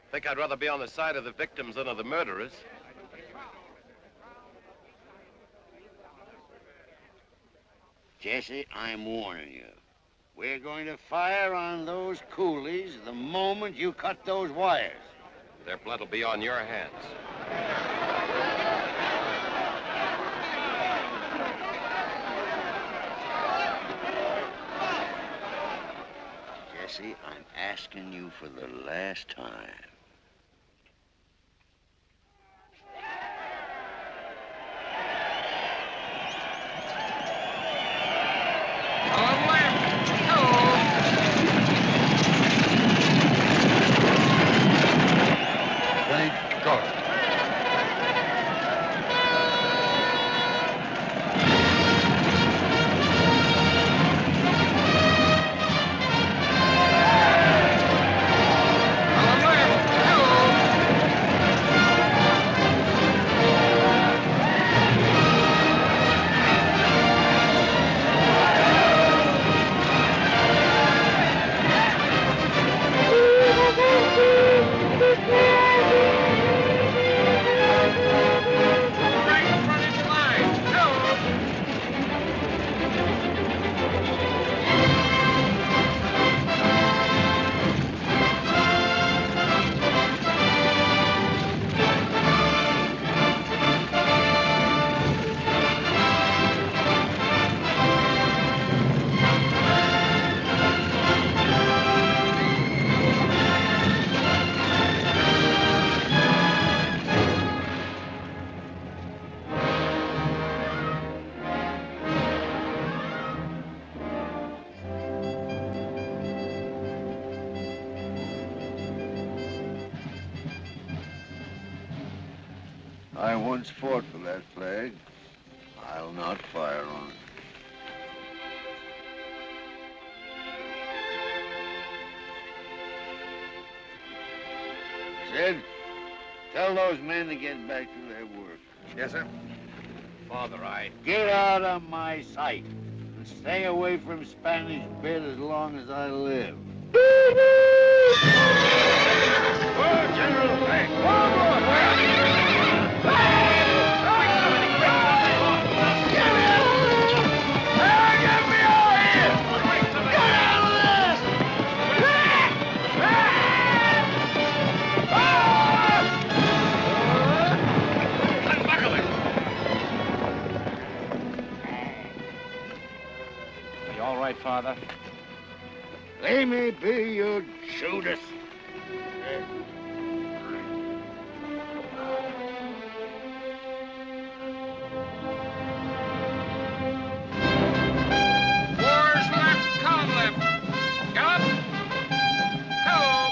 Think I'd rather be on the side of the victims than of the murderers. Jesse, I'm warning you. We're going to fire on those coolies the moment you cut those wires. Their blood will be on your hands. Jesse, I'm asking you for the last time. Thank God. I once fought for that flag. I'll not fire on it. Sid, tell those men to get back to their work. Yes, sir. Father, Get out of my sight and stay away from Spanish Bit as long as I live. Whoa, General! Hey, whoa, Father? They may be, you Judas. Wars left, column left. Gallop. Hello.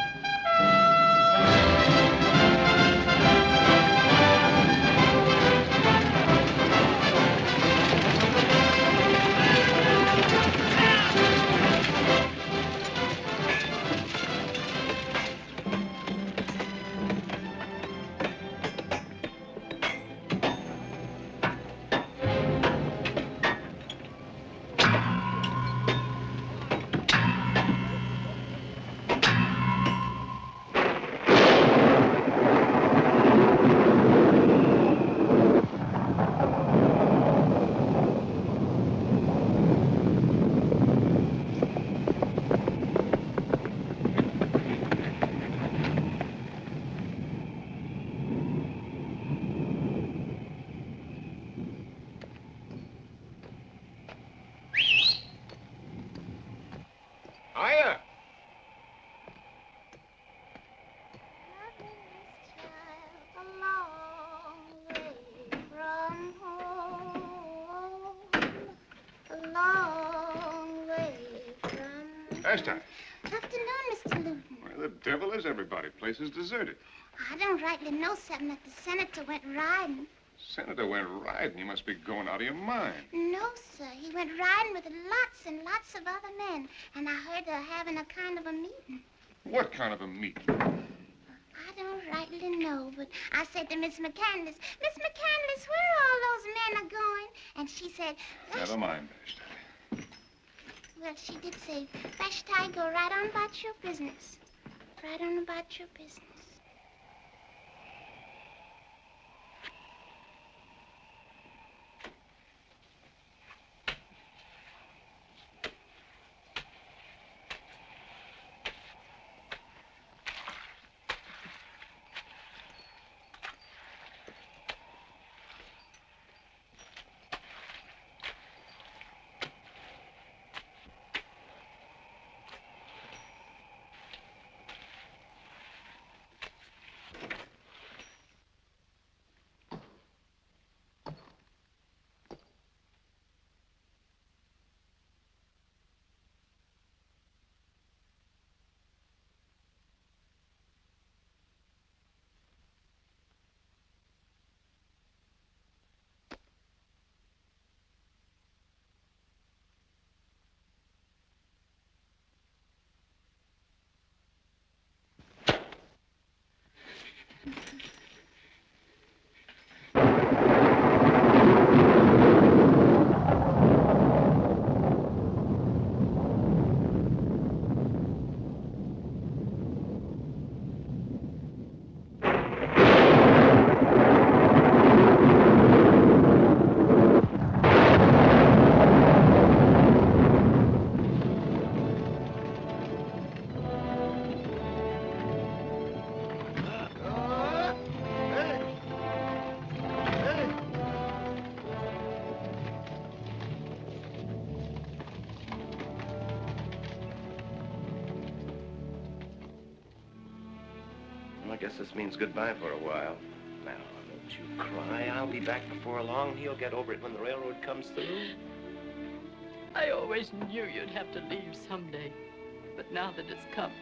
Ashton. Afternoon, Mr. Lewt. Where the devil is everybody? Place is deserted. I don't rightly know something that the senator went riding. Senator went riding. You must be going out of your mind. No, sir. He went riding with lots and lots of other men. And I heard they're having a kind of a meeting. What kind of a meeting? I don't rightly know, but I said to Miss McCanles, Miss McCanles, where all those men are going? And she said, Never mind, Ashton. well, she did say, Vashti, go right on about your business. Right on about your business. I guess this means goodbye for a while. Now, don't you cry. I'll be back before long. He'll get over it when the railroad comes through. I always knew you'd have to leave someday. But now that it's come,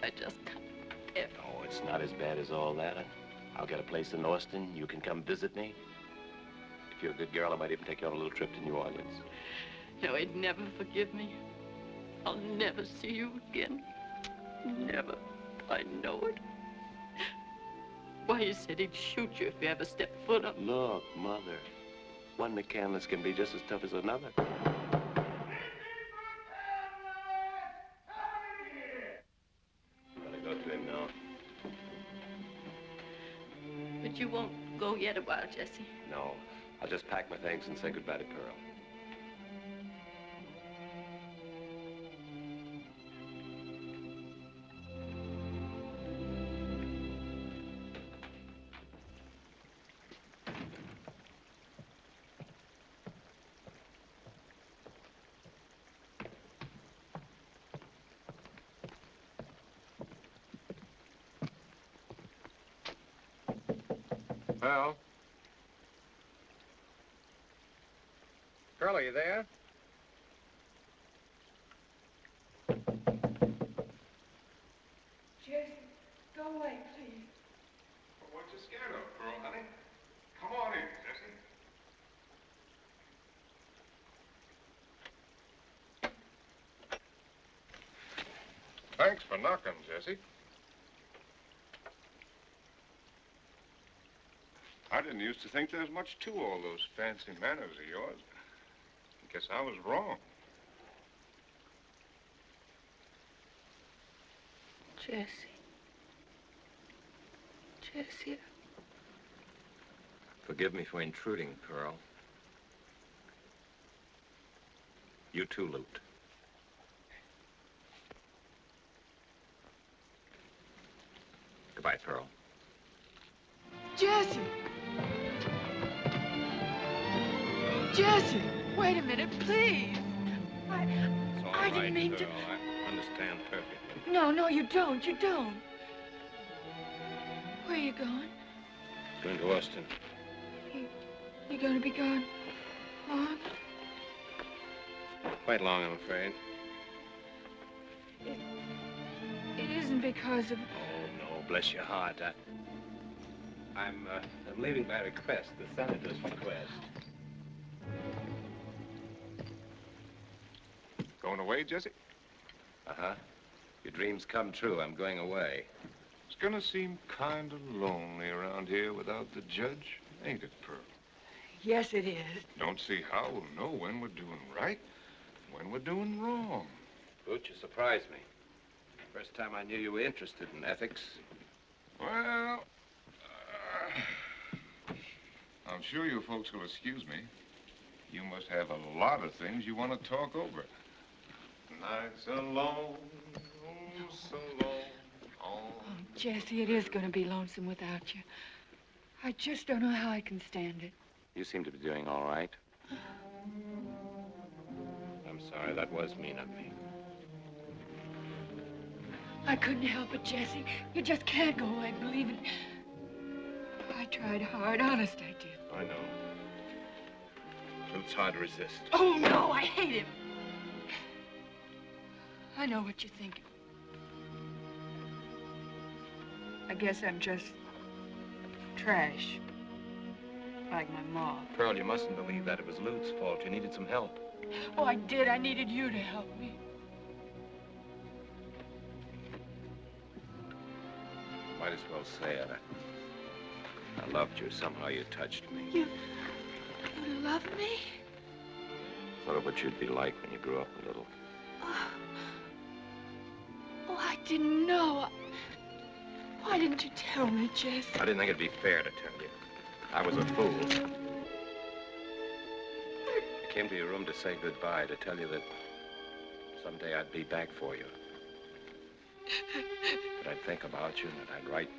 I just can't bear it. Oh, it's not as bad as all that. I'll get a place in Austin. You can come visit me. If you're a good girl, I might even take you on a little trip to New Orleans. No, he'd never forgive me. I'll never see you again. Never. I know it. Why, he said he'd shoot you if you ever stepped foot up. Look, Mother, one McCanles can be just as tough as another. I'm gonna go to him now. But you won't go yet a while, Jesse. No, I'll just pack my things and say goodbye to Pearl. Pearl? Pearl, are you there? Jason, go away, please. Well, what you scared of, Pearl, honey? Come on in, Jesse. Thanks for knocking, Jesse. I didn't used to think there was much to all those fancy manners of yours. Guess I was wrong. Jesse. Jesse. Forgive me for intruding, Pearl. You too, Lewt. Goodbye, Pearl. Jesse! Jesse! Wait a minute, please. It's all I didn't right, mean to... Pearl. I understand perfectly. No, you don't. You don't. Where are you going? Going to Austin. You're going to be gone long? Quite long, I'm afraid. wasn't because of... Oh, no, bless your heart. I'm leaving by request, the Senator's request. Going away, Jesse? Uh-huh. Your dreams come true. I'm going away. It's gonna seem kind of lonely around here without the judge, ain't it, Pearl? Yes, it is. Don't see how we'll know when we're doing right, when we're doing wrong. Lewt, you surprised me. First time I knew you were interested in ethics. Well, I'm sure you folks will excuse me. You must have a lot of things you want to talk over. Nights are long, oh, so long. Oh, Jesse, it is going to be lonesome without you. I just don't know how I can stand it. You seem to be doing all right. I'm sorry, that was mean of me. I couldn't help it, Jesse. You just can't go away believing. I tried hard, honest I did. I know. It's hard to resist. Oh, no, I hate him. I know what you're thinking. I guess I'm just trash. Like my mom. Pearl, you mustn't believe that. It was Lewt's fault. You needed some help. Oh, I did. I needed you to help me. Might as well say it. I loved you. Somehow you touched me. You love me? Thought of what you'd be like when you grew up a little. Oh, I didn't know. Why didn't you tell me, Jesse? I didn't think it'd be fair to tell you. I was a fool. I came to your room to say goodbye, to tell you that someday I'd be back for you. That I'd think about you and that I'd write.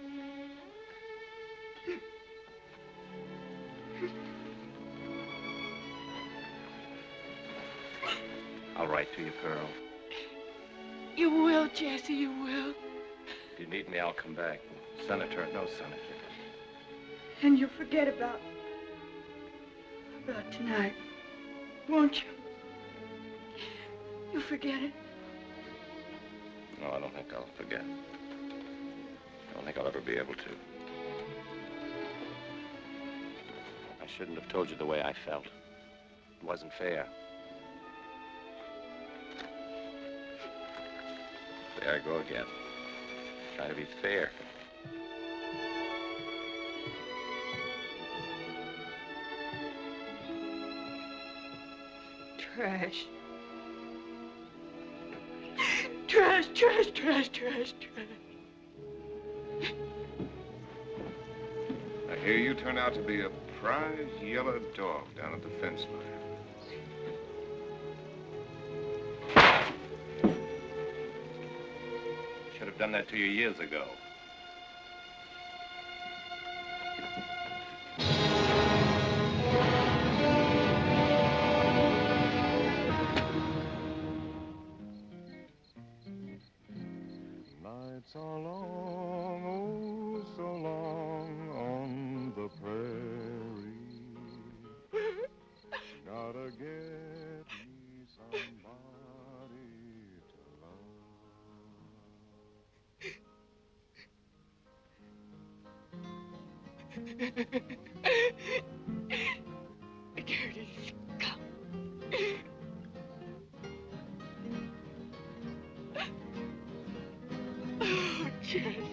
I'll write to you, Pearl. You will, Jesse, you will. If you need me, I'll come back. Senator, no senator. And you'll forget about tonight, won't you? You'll forget it? No, I don't think I'll forget. I don't think I'll ever be able to. I shouldn't have told you the way I felt. It wasn't fair. There I go again. Trying to be fair. Trash. Trash, trash, trash, trash, trash. I hear you turned out to be a prize yellow dog down at the fence line. Should have done that to you years ago. Nights are long, oh, so long on the prairie. Gotta get me somebody to Dirty scum. Oh, Jesse.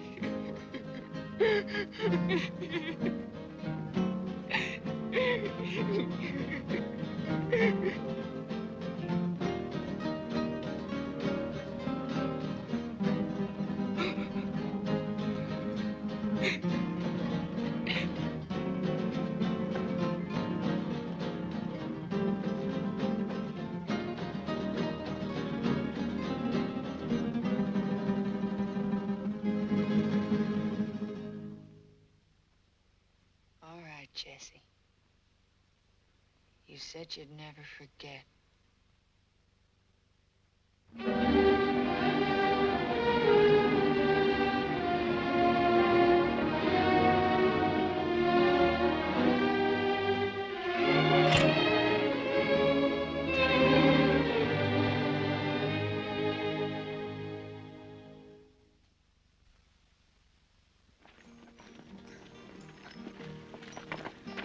Jesse. You said you'd never forget.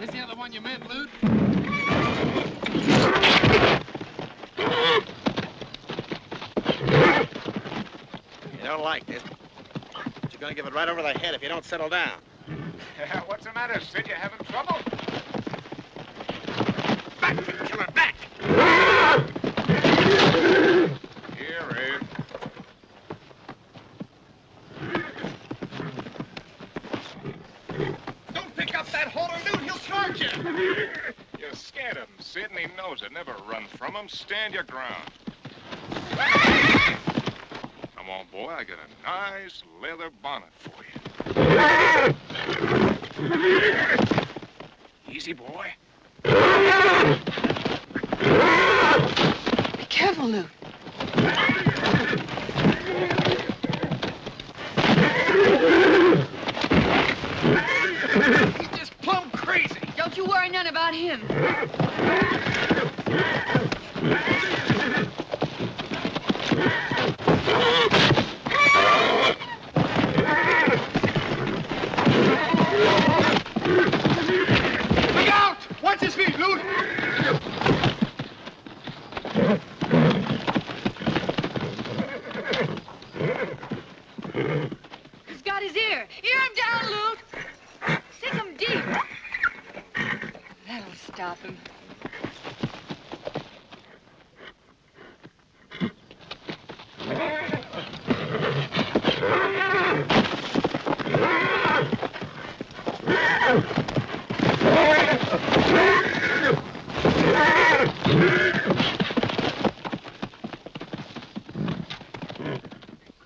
Is the other one you meant, Lewt? You don't like this, but you're gonna give it right over the head if you don't settle down. What's the matter, Sid? You having trouble? Back, killer, back! Here, Ed. Don't pick up that halter, Lewt. He'll charge you. You're scared of him, Sid, and he knows it. Never run from him. Stand your ground. Come on, boy. I got a nice leather bonnet for you. Easy, boy. Be careful, Lewt. He's just plumb crazy. Don't you worry none about him. Look out! Watch his feet, Lewt. He's got his ear. Ear him down, Lewt. Sink him deep. That'll stop him.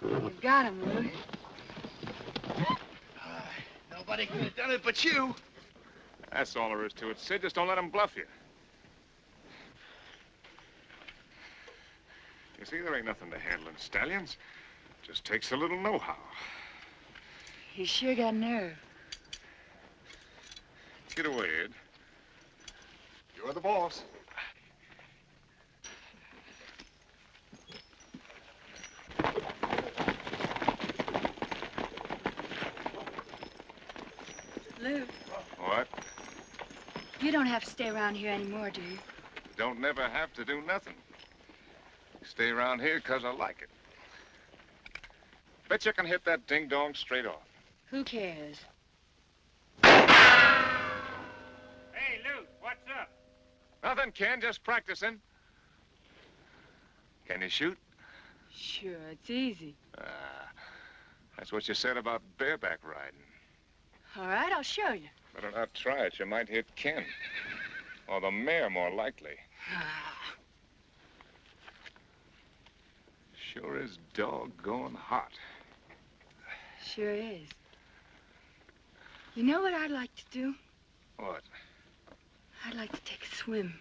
You got him, Lewt. Nobody could have done it but you. That's all there is to it, Sid. Just don't let him bluff you. You see, there ain't nothing to handling stallions. Just takes a little know-how. He's sure got nerve. Get away, Ed. You're the boss. Lewt, What? you don't have to stay around here anymore, do you? Don't never have to do nothing. Stay around here 'cause I like it. Bet you can hit that ding-dong straight off. Who cares? Hey, Lewt, what's up? Nothing, Ken. Just practicing. Can you shoot? Sure, it's easy. That's what you said about bareback riding. All right, I'll show you. Better not try it. You might hit Ken. Or the mare, more likely. Sure is doggone hot. Sure is. You know what I'd like to do? What? I'd like to take a swim.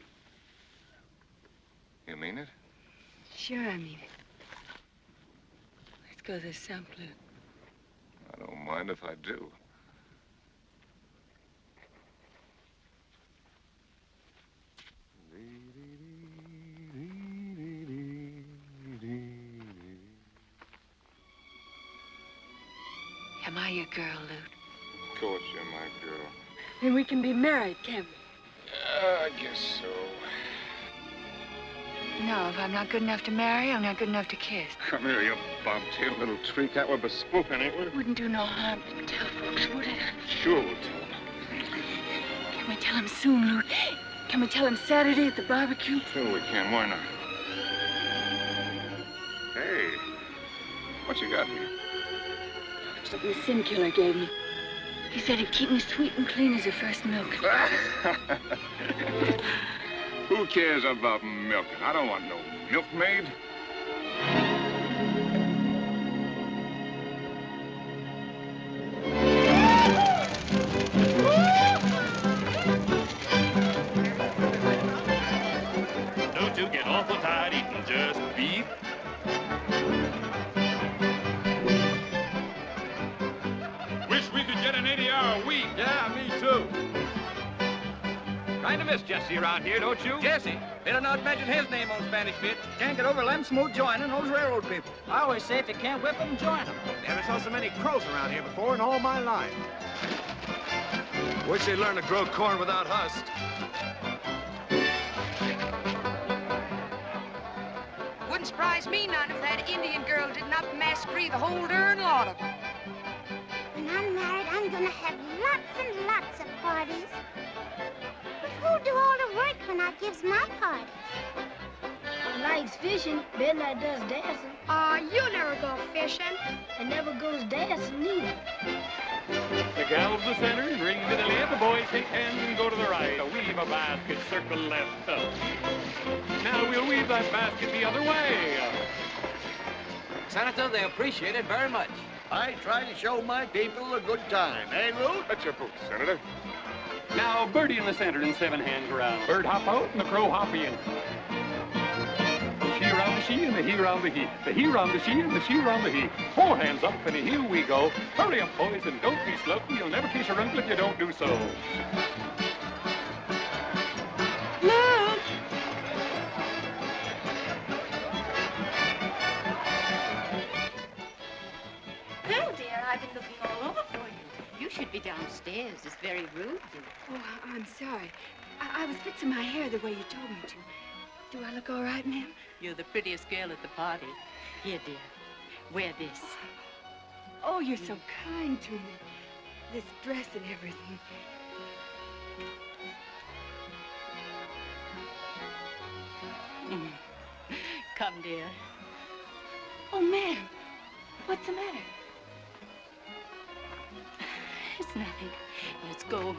You mean it? Sure, I mean it. Let's go this sump, Lewt. I don't mind if I do. Am I your girl, Lewt? Of course you're my girl. Then we can be married, can't we? I guess so. No, if I'm not good enough to marry, I'm not good enough to kiss. Come here, you bobtail little treat. That we're bespoken, ain't we? Wouldn't do no harm to tell folks, would it? Sure we'll tell them. Can we tell him soon, Lewt? Can we tell him Saturday at the barbecue? Sure we can. Why not? Hey, what you got here? Something the sin killer gave me. He said he'd keep me sweet and clean as her first milk. Who cares about milking? I don't want no milkmaid. Don't you get awful tired eating just beef? Wish we could get an 80-hour week. Yeah, me too. Kind of miss Jesse around here, don't you? Jesse? Better not mention his name on Spanish Bit. Can't get over Lem Smooth joining those railroad people. I always say if you can't whip them, join them. Never saw so many crows around here before in all my life. Wish they'd learn to grow corn without husk. Wouldn't surprise me none if that Indian girl did not massacre the whole darn lot of them. When I'm married, I'm gonna have lots and lots of parties. But who'll do all the work when I gives my parties? Likes fishing, Bedlight does dancing. You never go fishing. And never goes dancing neither. The gal's the center, ring to the left, the boys take hands and go to the right. Weave a basket, circle left. Now we'll weave that basket the other way. Senator, they appreciate it very much. I try to show my people a good time, eh, Lewt? That's your boots, Senator. Now, birdie in the center and 7 hands around. Bird hop out and the crow hop in. She round the she and the he round the he. The he round the she and the she round the he. 4 hands up and here we go. Hurry up, boys, and don't be slow. You'll never kiss your uncle if you don't do so. Look! Well, dear, I've been looking all over for you. You should be downstairs. It's very rude, dear. Oh, I'm sorry. I was fixing my hair the way you told me to. Do I look all right, ma'am? You're the prettiest girl at the party. Here, dear, wear this. Oh, you're so kind to me. This dress and everything. Come, dear. Oh, ma'am, what's the matter? It's nothing. Let's go.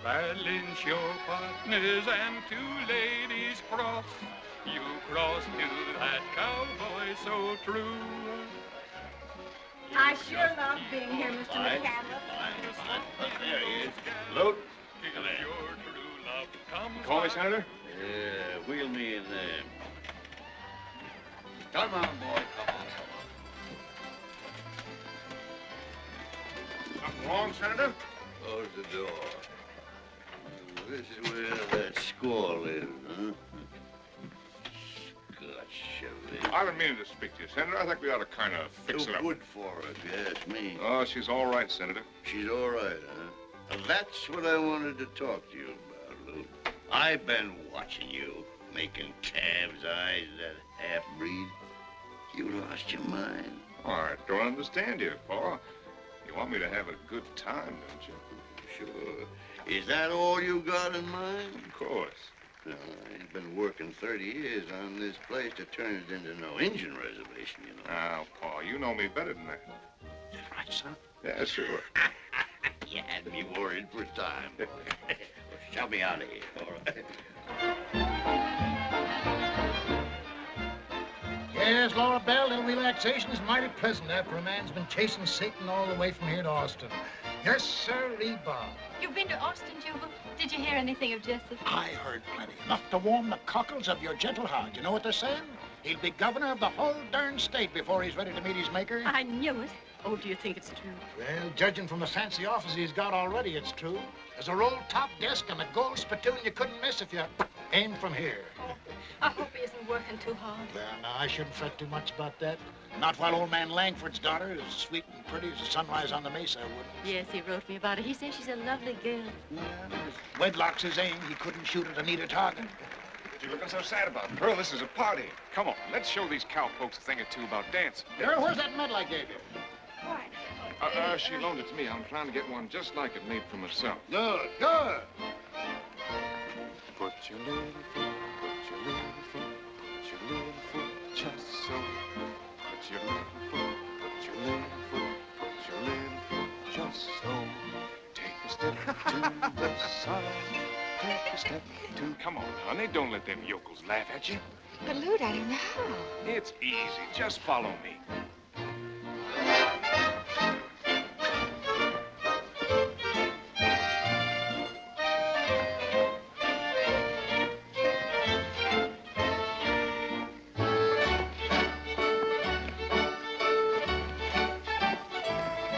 Balance your partners and 2 ladies cross. You cross to that cowboy so true. I sure love being here, Mr. McCanles. There he is. Lewt. Call me, Senator? Yeah, wheel me in there. Come on, boy, come on. Something wrong, Senator? Close the door. This is where that squall is, huh? Scotch Chevy. I've been meaning to speak to you, Senator. I think we ought to kind of fix Too it up. good for her, if you ask me. Oh, she's all right, Senator. She's all right, huh? Well, that's what I wanted to talk to you about, Lewt. I've been watching you, making calves' eyes at that half-breed. You lost your mind. Oh, I don't understand you, Paul. You want me to have a good time, don't you? Sure. Is that all you got in mind? Of course. No, I ain't been working 30 years on this place to turn it into no Indian reservation, you know. Now, Paul, you know me better than that. Is that right, son? Yeah, sure. You had me worried for a time, boy. Well, shove me out of here, all right? Yes, Laura Belle, a little relaxation is mighty pleasant after a man's been chasing Satan all the way from here to Austin. Yes, sir, Bob. You've been to Austin, Jubal? Did you hear anything of Jesse? I heard plenty. Enough to warm the cockles of your gentle heart. You know what they're saying? He'll be governor of the whole darn state before he's ready to meet his maker. I knew it. Oh, do you think it's true? Well, judging from the fancy office he's got already, it's true. There's a roll-top desk and a gold spittoon you couldn't miss if you aimed from here. Oh, I hope he isn't working too hard. Well, now, I shouldn't fret too much about that. Not while old man Langford's daughter is as sweet and pretty as the sunrise on the mesa, I wouldn't. Yes, he wrote me about it. He says she's a lovely girl. Well, if wedlock's his aim, he couldn't shoot at a neater target. What you looking so sad about, Pearl? This is a party. Come on, let's show these cowpokes a thing or two about dancing. Girl, where's that medal I gave you? What? She loaned it to me. I'm trying to get one just like it made for myself. Good, good. Put your little foot, put your little foot, put your little foot just so. Put your little foot, put your little foot, put your little foot just so. Take a step to the side, take a step to... Come on, honey, don't let them yokels laugh at you. But, Lewt, I don't know how. It's easy. Just follow me.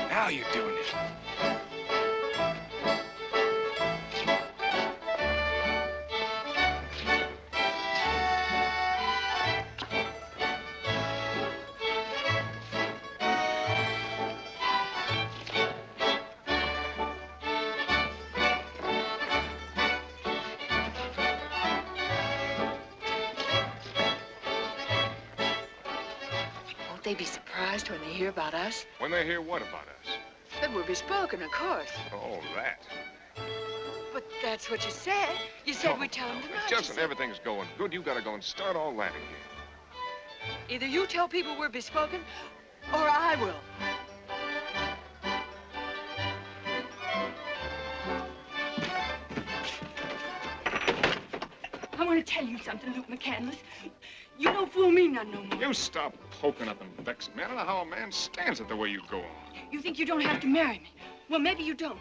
Now you're doing it. they be surprised when they hear about us? When they hear what about us? That we're bespoken, of course. Oh, that. But that's what you said. You said we'd tell them tonight. Just when everything's going good, you gotta go and start all that again. Either you tell people we're bespoken, or I will. I want to tell you something, Lewt McCanles. You don't fool me none no more. You stop poking up and vexing me. I don't know how a man stands it the way you go on. You think you don't have to marry me. Well, maybe you don't.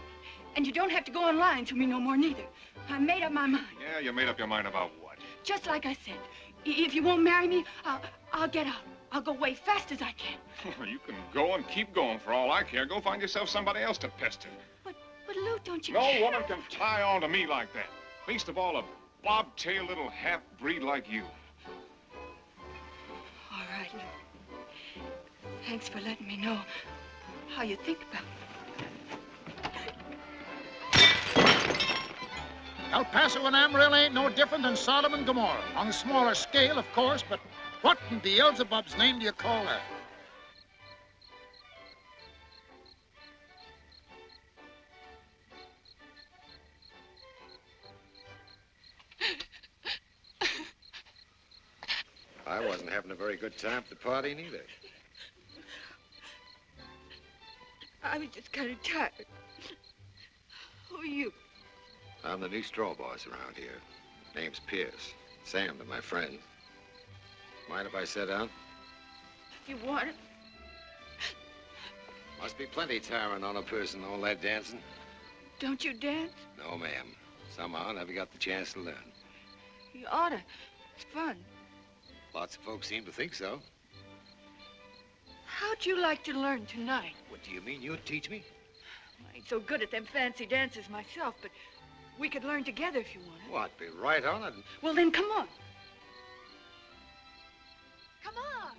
And you don't have to go on lying to me no more, neither. I made up my mind. Yeah, you made up your mind about what? Just like I said. If you won't marry me, I'll get out. I'll go away fast as I can. You can go and keep going for all I care. Go find yourself somebody else to pester. But Lewt, don't you No care? woman can tie on to me like that. Least of all, a bobtail little half-breed like you. All right, Lewt. Thanks for letting me know how you think about me. El Paso and Amarillo ain't no different than Sodom and Gomorrah. On a smaller scale, of course, but what in Beelzebub's name do you call that? I wasn't having a very good time at the party, neither. I was just kind of tired. Who are you? I'm the new straw boss around here. Name's Pierce. Sam to my friend. Mind if I sit down? If you want it. Must be plenty tiring on a person, all that dancing. Don't you dance? No, ma'am. Somehow I never got the chance to learn. You oughta. It's fun. Lots of folks seem to think so. How'd you like to learn tonight? What do you mean you'd teach me? I ain't so good at them fancy dances myself, but we could learn together if you wanted. Well, I'd be right on it. Well, then come on. Come on.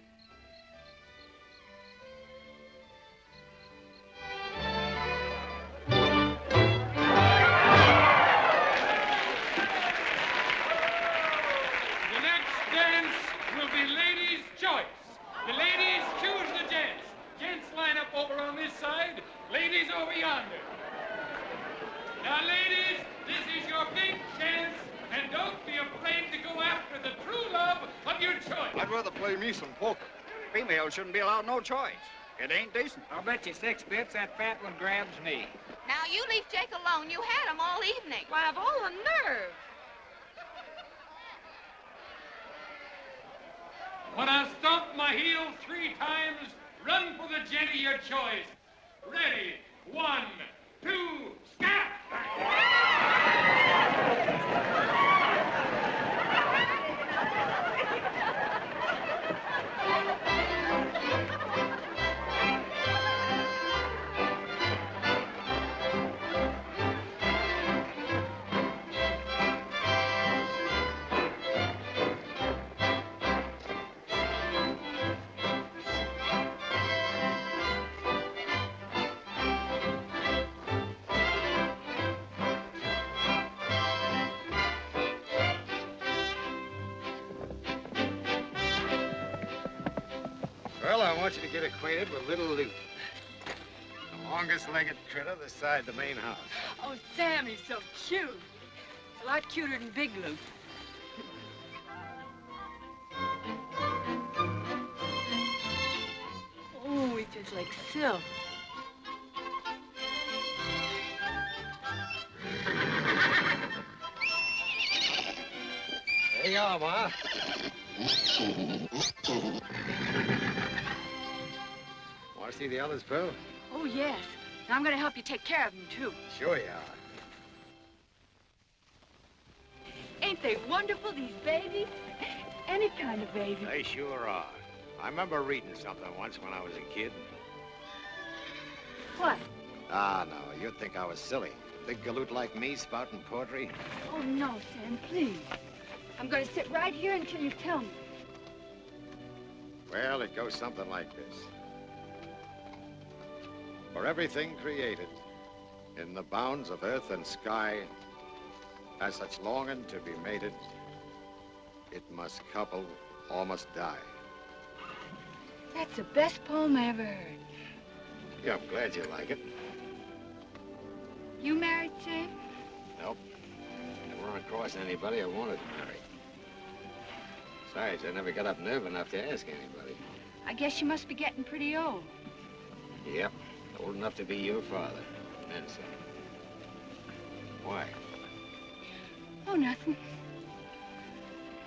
The next dance will be ladies' choice. The ladies choose the gents. Gents line up over on this side, ladies over yonder. Now, ladies, this is your big chance, and don't be afraid to go after the true love of your choice. I'd rather play me some poker. Females shouldn't be allowed no choice. It ain't decent. I'll bet you 6 bits that fat one grabs me. Now, you leave Jake alone. You had him all evening. Why, I've all the nerve. When I stomp my heel 3 times, run for the gent of your choice. Ready? 1, 2, scat! Well, I want you to get acquainted with little Lewt. The longest-legged critter this side the main house. Oh, Sam, he's so cute. A lot cuter than Big Lewt. Oh, he's just like silk. There you are, Ma. Want to see the others, Pearl? Oh, yes. And I'm going to help you take care of them, too. Sure you are. Ain't they wonderful, these babies? Any kind of baby. They sure are. I remember reading something once when I was a kid. What? Ah, no, you'd think I was silly. Big galoot like me spouting poetry. Oh, no, Sam, please. I'm going to sit right here until you tell me. Well, it goes something like this. For everything created in the bounds of earth and sky has such longing to be mated, it must couple or must die. That's the best poem I ever heard. Yeah, I'm glad you like it. You married, Sam? Nope. Never run across anybody I wanted to marry. Besides, I never got up nerve enough to ask anybody. I guess you must be getting pretty old. Yep, old enough to be your father. And then some. Why? Oh, nothing.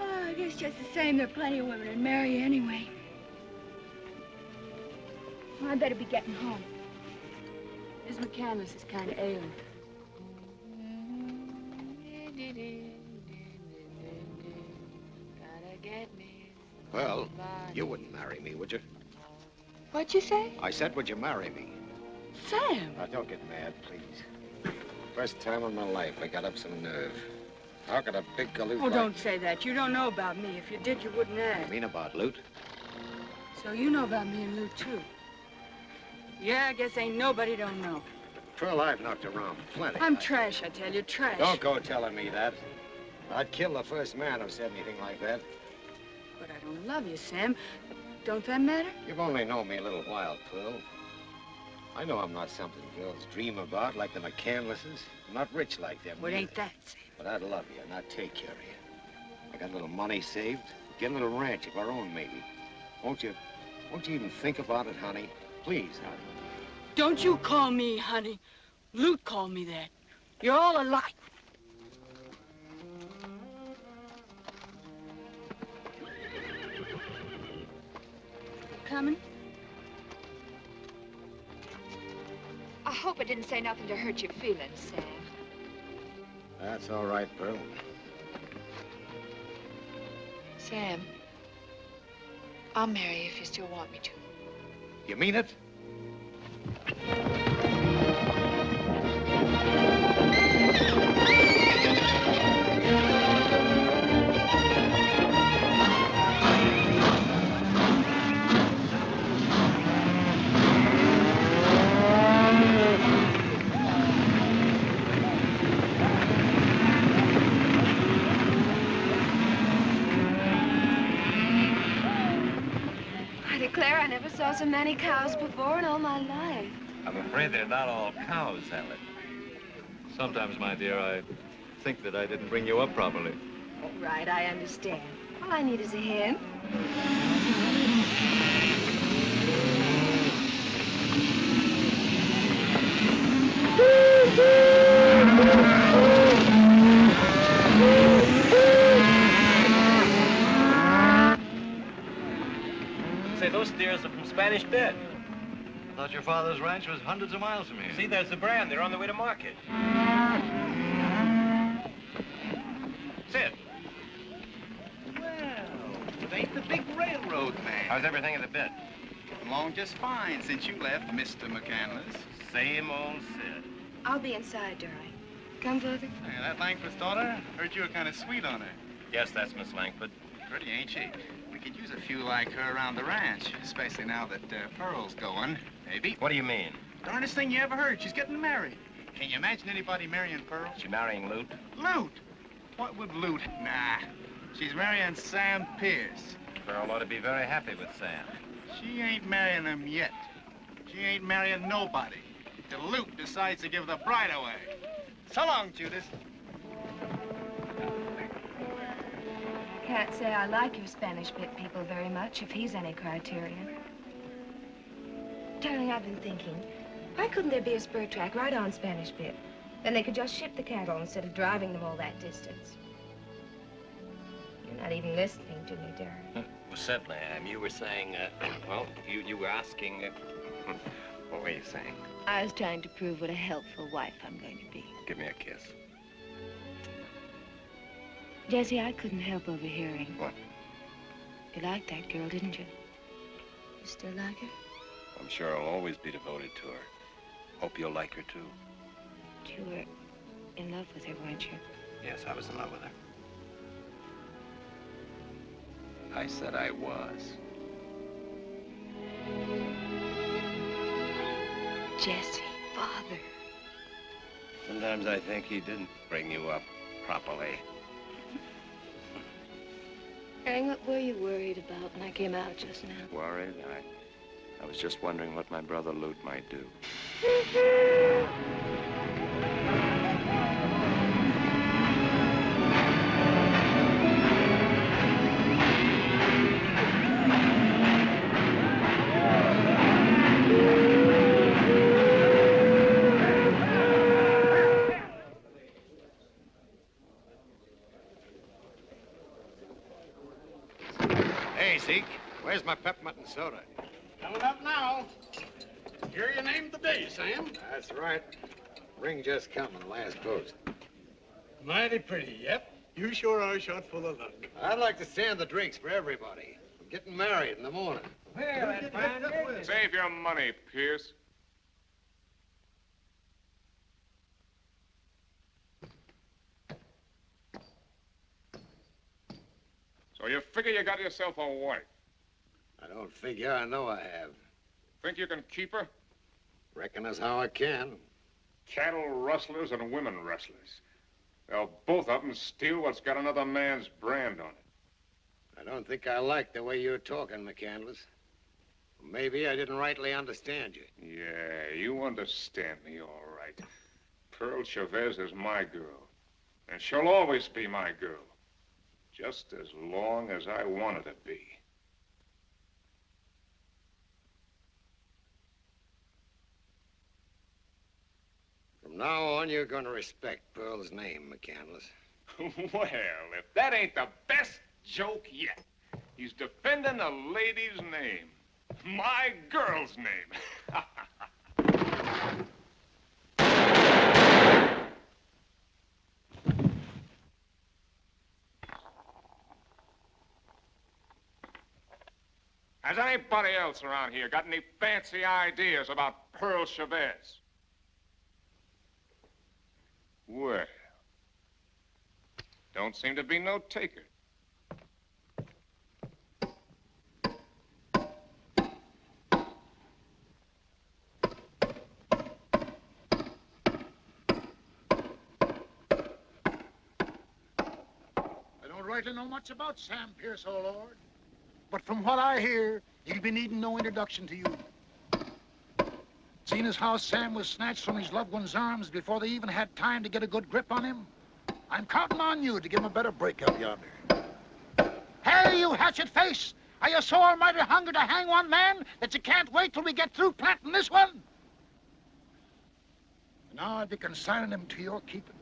Oh, I guess just the same, there are plenty of women that'd marry you anyway. Well, I better be getting home. Miss McCanles is kind of ailing. Well, you wouldn't marry me, would you? What'd you say? I said, would you marry me? Sam! Now, don't get mad, please. First time in my life I got up some nerve. How could a big galoot Oh, don't say that. You don't know about me. If you did, you wouldn't ask. You mean about Lewt? So you know about me and Lewt, too. Yeah, I guess ain't nobody don't know. Pearl, I've knocked around plenty. I'm trash, I tell you, trash. Don't go telling me that. I'd kill the first man who said anything like that. But I don't love you, Sam. Don't that matter? You've only known me a little while, Pearl. I know I'm not something girls dream about like the McCanleses. I'm not rich like them. What ain't that, Sam? But I'd love you and I'd take care of you. I got a little money saved. Get a little ranch of our own, maybe. Won't you even think about it, honey? Please, honey. Don't you call me honey. Lewt called me that. You're all alike. Coming? I hope I didn't say nothing to hurt your feelings, Sam. That's all right, Pearl. Sam, I'll marry you if you still want me to. You mean it? I declare I never saw so many cows before in all my life. I'm afraid they're not all cows, Ellen. Sometimes, my dear, I think that I didn't bring you up properly. Right, I understand. All I need is a hand. Say, those steers are from Spanish Bed. I thought your father's ranch was hundreds of miles from here. See, there's the brand. They're on the way to market. Sid. Well, it ain't the big railroad man. How's everything at the bit? Along just fine since you left, Mr. McCanles. Same old Sid. I'll be inside, darling. Come, Father. Hey, that Langford's daughter, heard you were kind of sweet on her. Yes, that's Miss Langford. Pretty, ain't she? We could use a few like her around the ranch, especially now that Pearl's going, maybe. What do you mean? Darndest thing you ever heard. She's getting married. Can you imagine anybody marrying Pearl? She marrying Lewt? Lewt? What would Lewt? Nah. She's marrying Sam Pierce. Pearl ought to be very happy with Sam. She ain't marrying him yet. She ain't marrying nobody till Lewt decides to give the bride away. So long, Judas. Can't say I like your Spanish Bit people very much, if he's any criterion. Darling, I've been thinking, why couldn't there be a spur track right on Spanish Bit? Then they could just ship the cattle instead of driving them all that distance. You're not even listening to me, darling. Well, certainly I am. You were saying, well, you were asking, what were you saying? I was trying to prove what a helpful wife I'm going to be. Give me a kiss. Jesse, I couldn't help overhearing. What? You liked that girl, didn't you? You still like her? I'm sure I'll always be devoted to her. Hope you'll like her, too. You were in love with her, weren't you? Yes, I was in love with her. I said I was. Jesse, Father. Sometimes I think he didn't bring you up properly. Hank, what were you worried about when I came out just now? Worried? I was just wondering what my brother Lewt might do. Hey, Zeke, where's my peppermint and soda? Coming up now. Hear you named the day, Sam. That's right. Ring just coming, last post. Mighty pretty, yep. You sure are shot full of luck. I'd like to stand the drinks for everybody. I'm getting married in the morning. Well, that's fine business. Save your money, Pierce. So you figure you got yourself a wife? I don't figure. I know I have. Think you can keep her? Reckon that's how I can. Cattle rustlers and women rustlers. They'll both of them steal what's got another man's brand on it. I don't think I like the way you're talking, McCanles. Maybe I didn't rightly understand you. Yeah, you understand me all right. Pearl Chavez is my girl. And she'll always be my girl. Just as long as I want her to be. From now on, you're going to respect Pearl's name, McCanles. Well, if that ain't the best joke yet. He's defending a lady's name. My girl's name. Has anybody else around here got any fancy ideas about Pearl Chavez? Well, don't seem to be no taker. I don't rightly know much about Sam Pierce, oh Lord. But from what I hear, he'll be needing no introduction to you. Seeing as how Sam was snatched from his loved one's arms before they even had time to get a good grip on him, I'm counting on you to give him a better break up yonder. Hey, you hatchet face! Are you so almighty hungry to hang one man that you can't wait till we get through planting this one? Now I'll be consigning him to your keeping.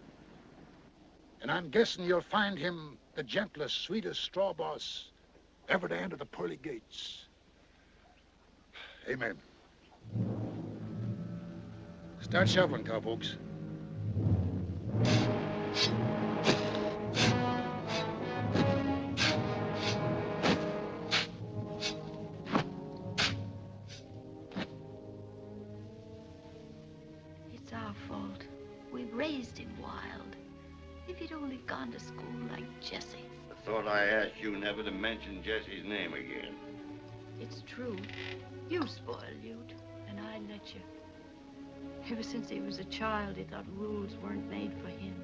And I'm guessing you'll find him the gentlest, sweetest straw boss ever to enter the pearly gates. Amen. Start shoveling, cowpokes. It's our fault. We raised him wild. If he'd only gone to school like Jesse. I thought I asked you never to mention Jesse's name again. It's true. You spoiled Lewt, and I let you. Ever since he was a child, he thought rules weren't made for him.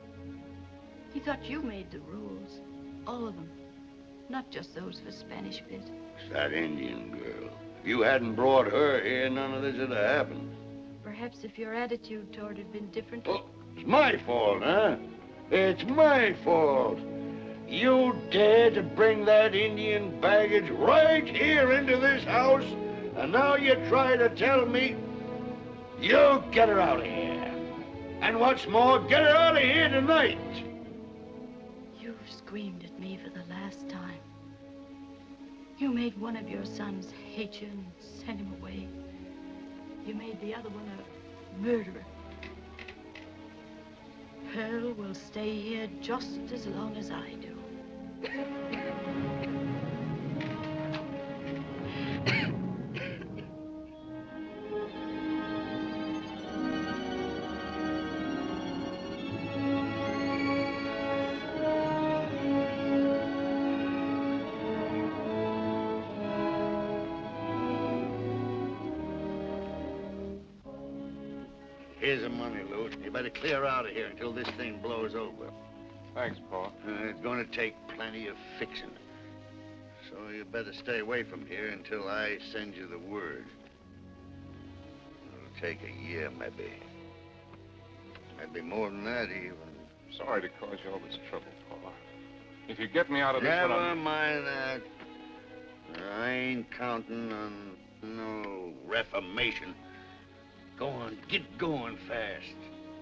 He thought you made the rules. All of them. Not just those for Spanish Pit. It's that Indian girl. If you hadn't brought her here, none of this would have happened. Perhaps if your attitude toward it had been different. Oh, it's my fault, huh? It's my fault. You dared to bring that Indian baggage right here into this house, and now you try to tell me you get her out of here. And what's more, get her out of here tonight. You've screamed at me for the last time. You made one of your sons hate you and sent him away. You made the other one a murderer. Pearl will stay here just as long as I do. Here's the money, Lewt. You better clear out of here until this thing blows over. Thanks, Paul. It's going to take plenty of fixing. Oh, you better stay away from here until I send you the word. It'll take a year, maybe. Maybe more than that, even. Sorry to cause you all this trouble, Pa. If you get me out of this one, Never mind that. I ain't counting on no reformation. Go on, get going fast.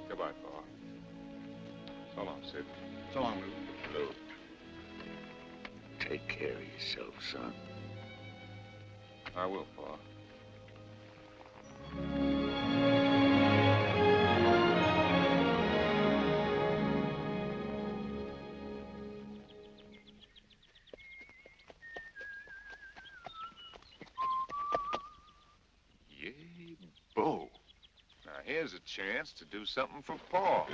Goodbye, Pa. So long, Sid. So long, Lewt. Take care of yourself, son. I will, Pa. Yay, Bo. Now, here's a chance to do something for Pa.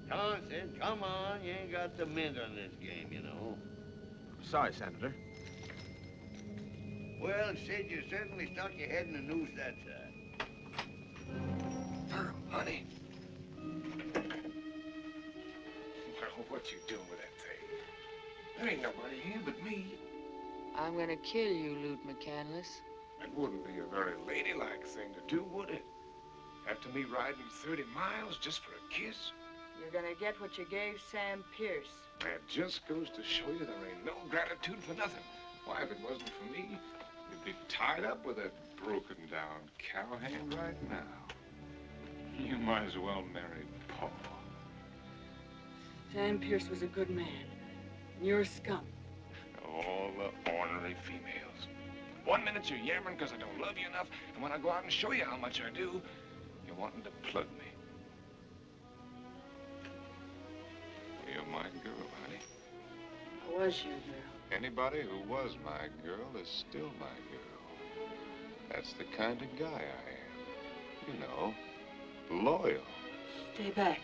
Come on, Sid, come on. You ain't got the mint on this game, you know. Sorry, Senator. Well, Sid, you certainly stuck your head in the noose that time. Pearl, honey. Well, what you doing with that thing? There ain't nobody here but me. I'm gonna kill you, Lewt McCanles. It wouldn't be a very ladylike thing to do, would it? After me riding 30 miles just for a kiss? You're gonna get what you gave Sam Pierce. That just goes to show you there ain't no gratitude for nothing. Why, if it wasn't for me, you'd be tied up with that broken-down cowhand right now. You might as well marry Paul. Sam Pierce was a good man. And you're a scum. All the ornery females. One minute you're yammering because I don't love you enough, and when I go out and show you how much I do, you're wanting to plug me. You're my girl, honey. I was your girl. Anybody who was my girl is still my girl. That's the kind of guy I am. You know, loyal. Stay back.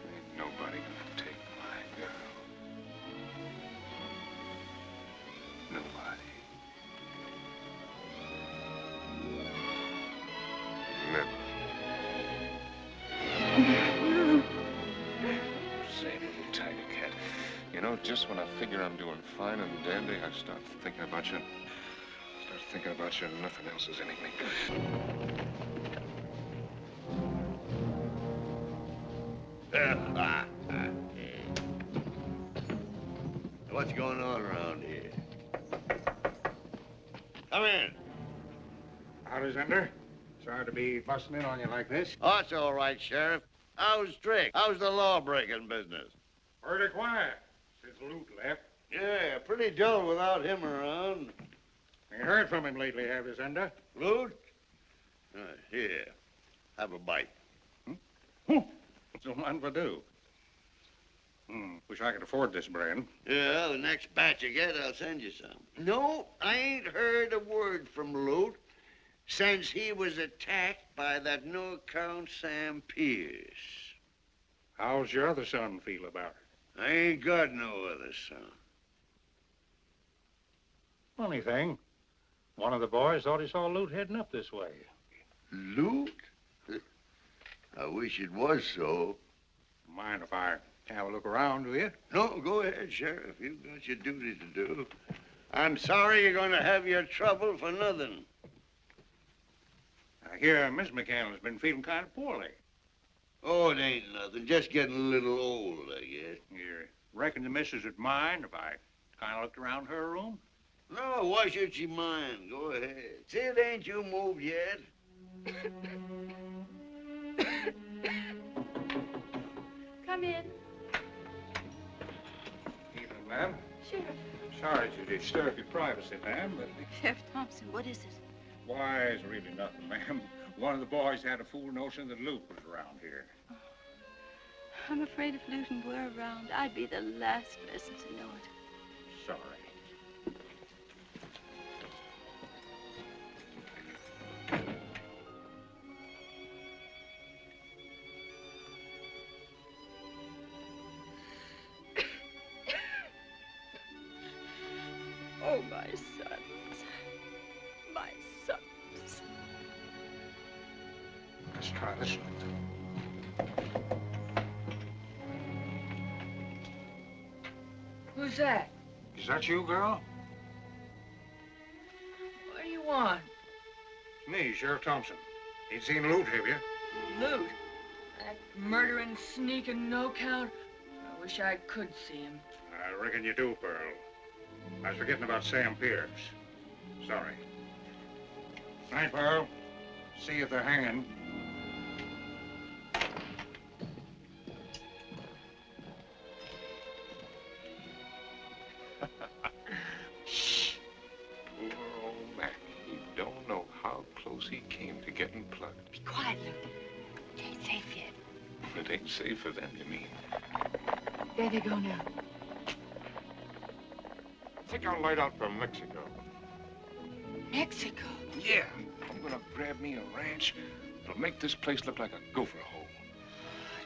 Ain't nobody gonna take my girl. Nobody. Never. Same little tiger cat. You know, just when I figure I'm doing fine and dandy, I start thinking about you. Start thinking about you and nothing else is anything good. What's going on around here? Come in. Howdy, Zender. Sorry to be busting in on you like this. Oh, it's all right, Sheriff. How's Trick? How's the law-breaking business? Pretty quiet since Lewt left. Yeah, pretty dull without him around. Ain't heard from him lately, have you, Zender? Lewt? Here, have a bite. So mind if I do? Wish I could afford this brand. Yeah, the next batch you get, I'll send you some. No, I ain't heard a word from Lewt. since he was attacked by that no-account Sam Pierce. How's your other son feel about it? I ain't got no other son. Funny thing, one of the boys thought he saw Lewt heading up this way. Lewt? I wish it was so. Mind if I have a look around, do you? No, go ahead, Sheriff. You've got your duty to do. I'm sorry you're going to have your trouble for nothing. I hear Miss McCanles has been feeling kind of poorly. Oh, it ain't nothing. Just getting a little old, I guess. You reckon the missus would mind if I kind of looked around her room? No, why should she mind? Go ahead. See, it ain't you moved yet. Come in. Evening, ma'am. Sheriff. Sorry to disturb your privacy, ma'am, but... Sheriff Thompson, what is it? Why, it's really nothing, ma'am. One of the boys had a fool notion that Lewt was around here. I'm afraid if Luton were around, I'd be the last person to know it. Sorry. Oh, my sons. My sons. Let's try this one. Who's that? Is that you, girl? What do you want? Me, Sheriff Thompson. Ain't seen Lewt, have you? Lewt? That murdering, sneaking, no-count? I wish I could see him. I reckon you do, Pearl. I was forgetting about Sam Pierce. Sorry. Night, Pearl. See you at the hanging. Shh. Poor old Mac. You don't know how close he came to getting plugged. Be quiet, Lewt. It ain't safe yet. It ain't safe for them, you mean? There they go now. I think I'll light out for Mexico. Mexico? Yeah. I'm gonna grab me a ranch. It'll make this place look like a gopher hole.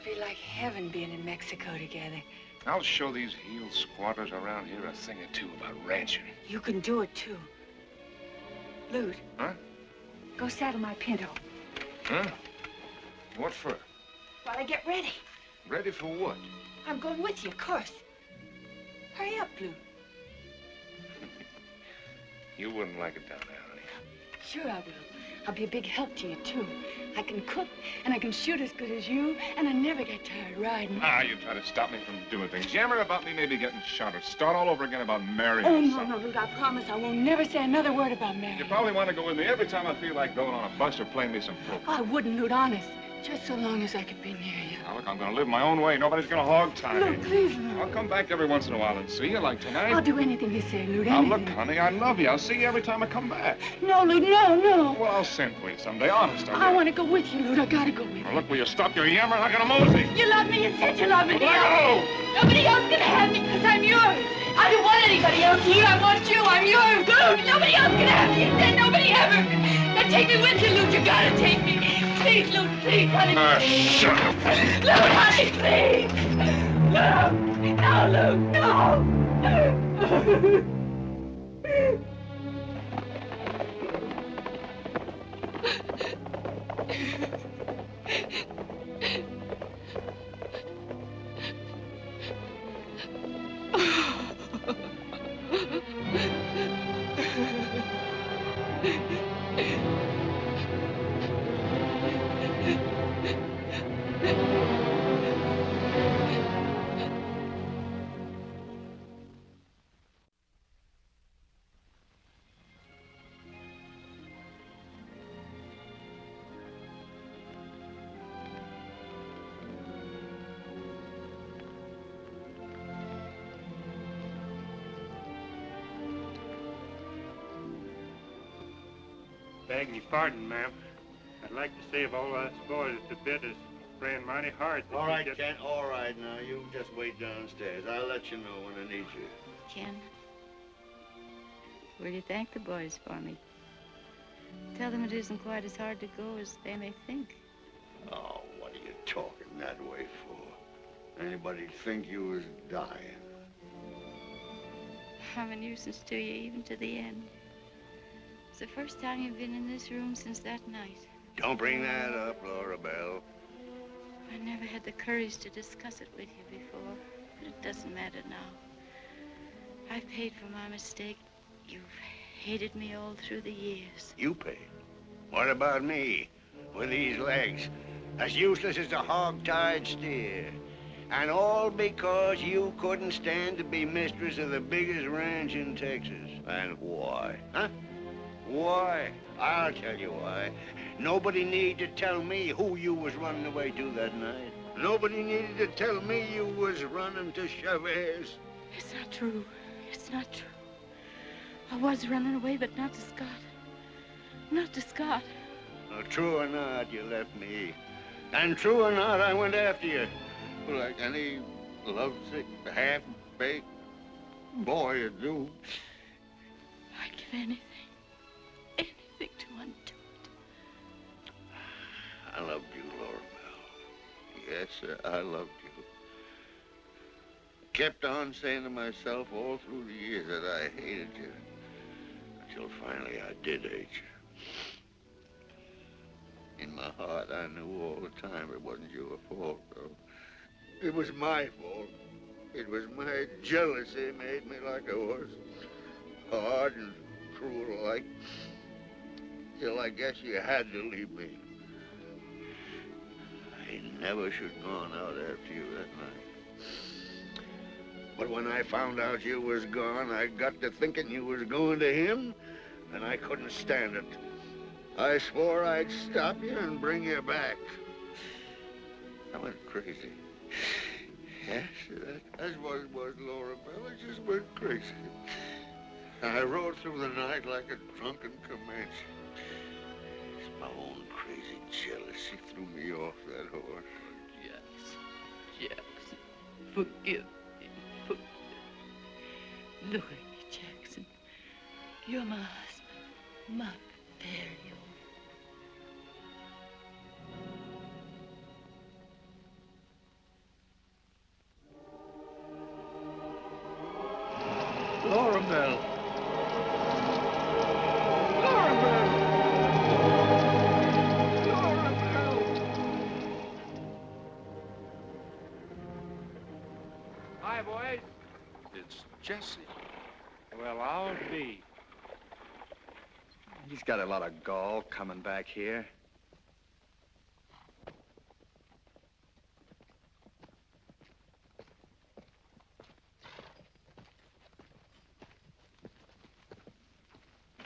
It'd be like heaven being in Mexico together. I'll show these heel squatters around here a thing or two about ranching. You can do it, too. Lewt. Huh? Go saddle my pinto Huh? What for? while I get ready. Ready for what? I'm going with you, of course. Hurry up, Lewt. You wouldn't like it down there, honey. Sure I will. I'll be a big help to you, too. I can cook, and I can shoot as good as you, and I never get tired riding. Ah, you try to stop me from doing things. Yammer about me maybe getting shot or start all over again about marrying Oh, or no, something. no, Lewt, I promise I won't never say another word about marriage. You probably want to go with me every time I feel like going on a bus or playing me some poker. I wouldn't, Lewt, honest. Just so long as I could be near you. Now, look, I'm going to live my own way. Nobody's going to hog tie me. Lewt, please, Lewt. I'll come back every once in a while and see you, like tonight. I'll do anything you say, Lewt, Now, anything. look, honey, I love you. I'll see you every time I come back. No, Lewt, no, no. Well, I'll send for you someday, honest. I want to go with you, Lewt. I gotta go with you. Now, look, will you stop your yammering like a mosey? You love me. You said you love me. Let go! Nobody else can have me because I'm yours. I don't want anybody else here. I want you. I'm yours. Lewt, nobody else can have me. You said nobody ever. Now take me with you, Lewt. You gotta take me. Please, Lewt, please, honey. Shut up. Lewt, honey, please. Lewt. No, Lewt, no. Begging your pardon, ma'am. I'd like to say of all us boys at the bit is praying mighty hard. All right, Ken, all right now. You just wait downstairs. I'll let you know when I need you. Ken, will you thank the boys for me? Tell them it isn't quite as hard to go as they may think. Oh, what are you talking that way for? Anybody'd think you was dying. I'm a nuisance to you, even to the end. It's the first time you've been in this room since that night. Don't bring that up, Laura Belle. I never had the courage to discuss it with you before, but it doesn't matter now. I've paid for my mistake. You've hated me all through the years. You paid. What about me? With these legs, as useless as a hog-tied steer. And all because you couldn't stand to be mistress of the biggest ranch in Texas. And why? Huh? Why? I'll tell you why. Nobody needed to tell me who you was running away to that night. Nobody needed to tell me you was running to Chavez. It's not true. It's not true. I was running away, but not to Scott. Not to Scott. Well, true or not, you left me. And true or not, I went after you. Like any lovesick, half-baked boy would do. I'd give anything to undo it. I loved you, Laura Belle. Yes, sir, I loved you. Kept on saying to myself all through the years that I hated you. Until finally I did hate you. In my heart, I knew all the time it wasn't your fault, though. It was my fault. It was my jealousy made me like I was. Hard and cruel like. Till I guess you had to leave me. I never should have gone out after you that night. But when I found out you was gone, I got to thinking you was going to him, and I couldn't stand it. I swore I'd stop you and bring you back. I went crazy. Yes, that's what it was, Laura Belle. I just went crazy. I rode through the night like a drunken Comanche. It's my own crazy jealousy threw me off that horse. Jackson, forgive me. Look at me, Jackson. You're my husband, my very own. Laura Belle. Laura Belle. Laura Belle. Hi, boys. It's Jesse. Well, I'll be. He's got a lot of gall coming back here.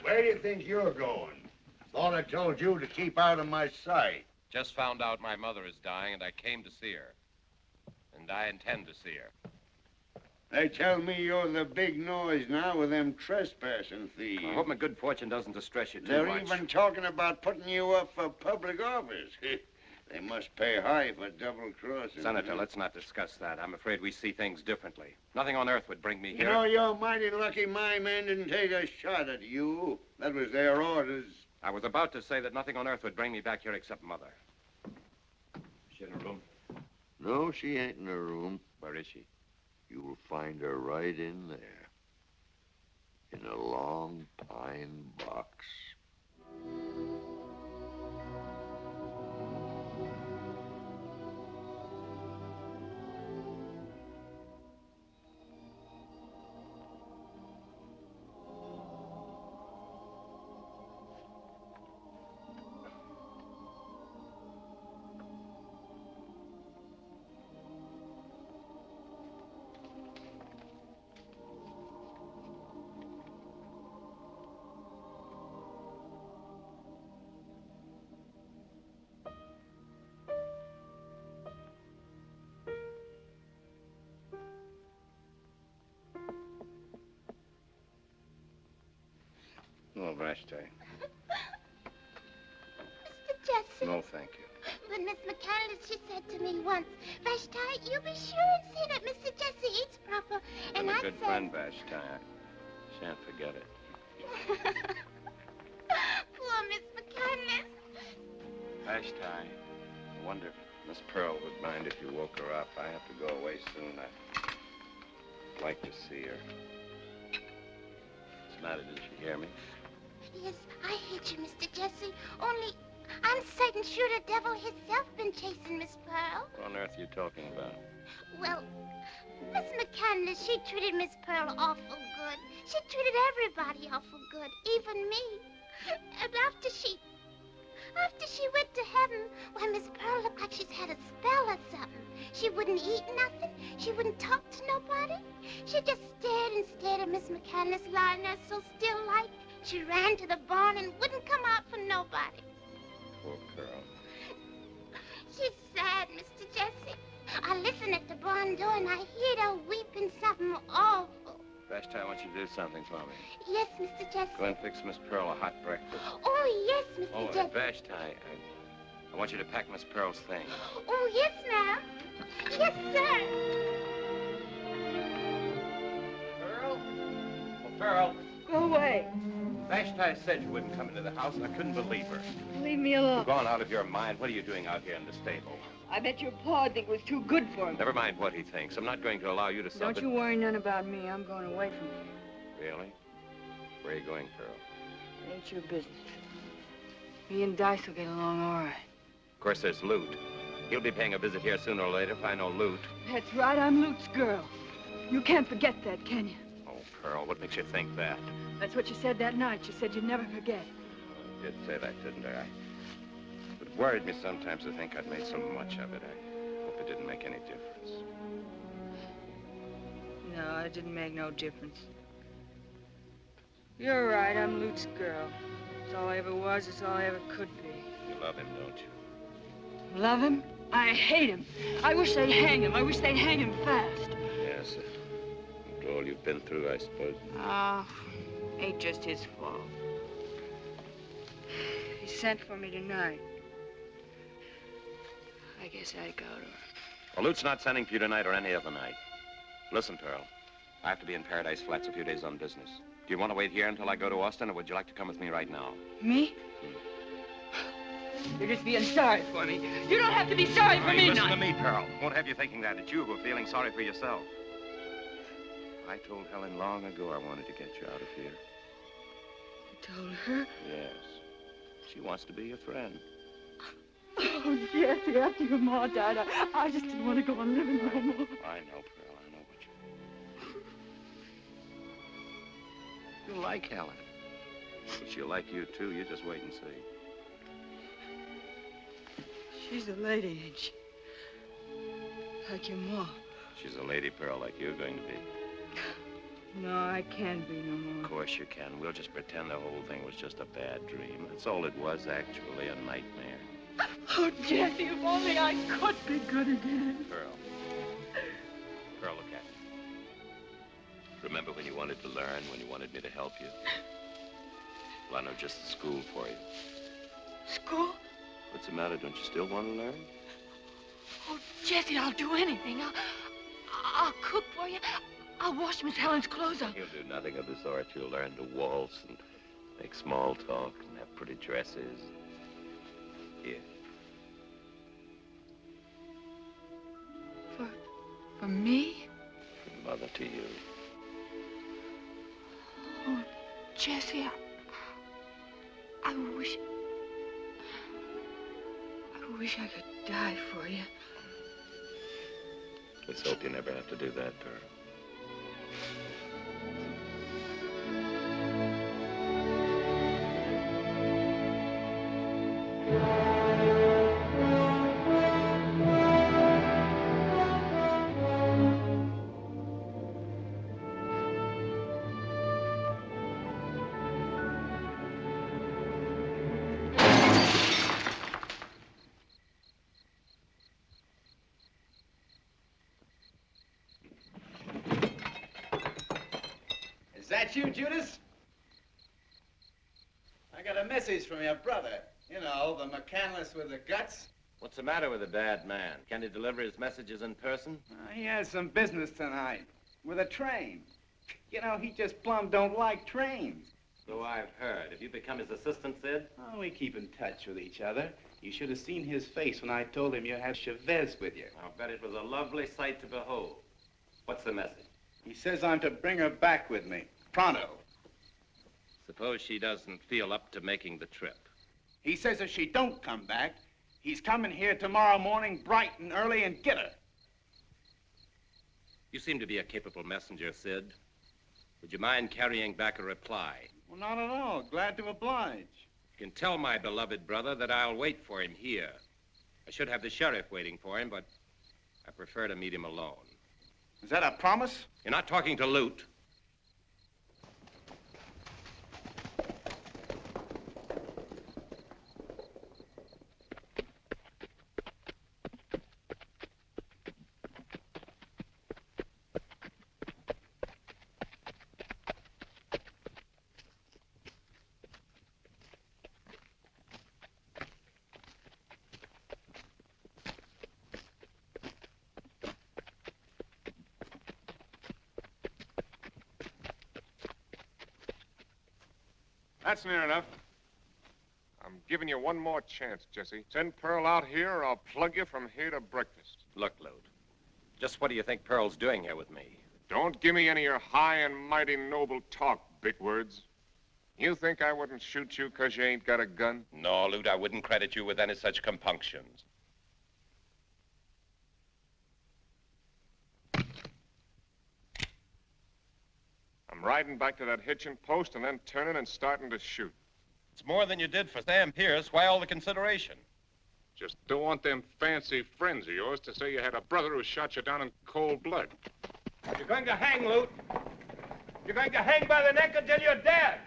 Where do you think you're going? Thought I told you to keep out of my sight. Just found out my mother is dying, and I came to see her. And I intend to see her. They tell me you're the big noise now with them trespassing thieves. I hope my good fortune doesn't distress you too They're much. even talking about putting you up for public office. They must pay high for double-crossing. Senator, let's not discuss that. I'm afraid we see things differently. Nothing on earth would bring me You here. know, you're mighty lucky my men didn't take a shot at you. That was their orders. I was about to say that nothing on earth would bring me back here except Mother. Is she in her room? No, she ain't in her room. Where is she? You'll find her right in there. In a long pine box. No, Vashti. Mr. Jesse. No, thank you. But Miss McCanles, she said to me once, Vashti, you be sure and see that Mr. Jesse eats proper. Been And a I good said... friend, Vashti. I shan't forget it. Poor Miss McCanles. Vashti, I wonder if Miss Pearl would mind if you woke her up. I have to go away soon. I'd like to see her. What's the matter? Did she hear me? Yes, I hate you, Mr. Jesse. Only, I'm certain sure the devil himself been chasing Miss Pearl. What on earth are you talking about? Well, Miss McCanles, she treated Miss Pearl awful good. She treated everybody awful good, even me. And after she went to heaven, why, Miss Pearl looked like she's had a spell or something. She wouldn't eat nothing. She wouldn't talk to nobody. She just stared and stared at Miss McCanles lying there so still like. She ran to the barn and wouldn't come out for nobody. Poor girl. She's sad, Mr. Jesse. I listen at the barn door and I hear her weeping something awful. Vashti, I want you to do something for me. Yes, Mr. Jesse. Go and fix Miss Pearl a hot breakfast. Oh, yes, Mr. Oh, Jesse. Vashti, I want you to pack Miss Pearl's things. Oh, yes, ma'am. Yes, sir. Pearl? Oh, Pearl. Go away. Vashti said you wouldn't come into the house, and I couldn't believe her. Leave me alone. You've gone out of your mind. What are you doing out here in the stable? I bet your pa'd think it was too good for him. Never mind what he thinks. I'm not going to allow you to Don't you worry none about me. I'm going away from here. Really? Where are you going, Pearl? It ain't your business. Me and Dice will get along all right. Of course, there's Lewt. He'll be paying a visit here sooner or later if I know Lewt. That's right. I'm Lut's girl. You can't forget that, can you? Oh, Pearl, what makes you think that? That's what you said that night. You said you'd never forget. I did say that, didn't I? It worried me sometimes to think I'd made so much of it. I hope it didn't make any difference. No, it didn't make no difference. You're right. I'm Lut's girl. It's all I ever was. It's all I ever could be. You love him, don't you? Love him? I hate him. I wish they'd hang him. I wish they'd hang him fast. Yes, after all you've been through, I suppose. Ain't just his fault. He sent for me tonight. I guess I'd go to her. Well, Lut's not sending for you tonight or any other night. Listen, Pearl, I have to be in Paradise Flats a few days on business. Do you want to wait here until I go to Austin, or would you like to come with me right now? Me? You're just being sorry for me. You don't have to be sorry for me, Listen to me, Pearl. Won't have you thinking that. It's you who are feeling sorry for yourself. I told Helen long ago I wanted to get you out of here. You told her? Yes. She wants to be your friend. Oh, Jesse, after your ma died, I just didn't want to go on living no more. I know, Pearl. I know what you... You like Helen. But she'll like you, too. You just wait and see. She's a lady, ain't she? Like your ma. She's a lady, Pearl, like you're going to be. No, I can't be no more. Of course you can. We'll just pretend the whole thing was just a bad dream. That's all it was, actually, a nightmare. Oh, Jesse, if only I could be good again. Pearl. Pearl, look at me. Remember when you wanted to learn, when you wanted me to help you? Well, I know just the school for you. School? What's the matter? Don't you still want to learn? Oh, Jesse, I'll do anything. I'll cook for you. I'll wash Miss Helen's clothes up. You'll do nothing of the sort. You'll learn to waltz and make small talk and have pretty dresses. Here. For me? From Mother to you. Oh, Jesse, I wish I could die for you. Let's hope you never have to do that, Pearl. Is that you, Judas? I got a message from your brother. You know, the McCanles with the guts. What's the matter with the bad man? Can he deliver his messages in person? He has some business tonight with a train. You know, he just plumb don't like trains. So I've heard. Have you become his assistant, Sid? Oh, we keep in touch with each other. You should have seen his face when I told him you had Chavez with you. I'll bet it was a lovely sight to behold. What's the message? He says I'm to bring her back with me. Pronto. Suppose she doesn't feel up to making the trip. He says if she don't come back, he's coming here tomorrow morning bright and early and get her. You seem to be a capable messenger, Sid. Would you mind carrying back a reply? Well, not at all. Glad to oblige. You can tell my beloved brother that I'll wait for him here. I should have the sheriff waiting for him, but I prefer to meet him alone. Is that a promise? You're not talking to Lewt. That's near enough. I'm giving you one more chance, Jesse. Send Pearl out here or I'll plug you from here to breakfast. Look, Lewt, just what do you think Pearl's doing here with me? Don't give me any of your high and mighty noble talk, big words. You think I wouldn't shoot you because you ain't got a gun? No, Lewt, I wouldn't credit you with any such compunctions. I'm riding back to that hitching post and then turning and starting to shoot. It's more than you did for Sam Pierce. Why all the consideration? Just don't want them fancy friends of yours to say you had a brother who shot you down in cold blood. You're going to hang, Lewt. You're going to hang by the neck until you're dead.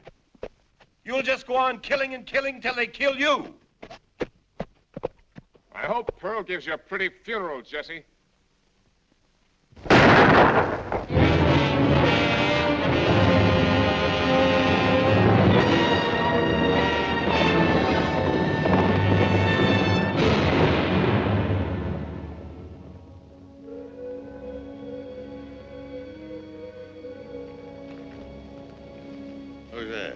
You'll just go on killing and killing till they kill you. I hope Pearl gives you a pretty funeral, Jesse. Who's that?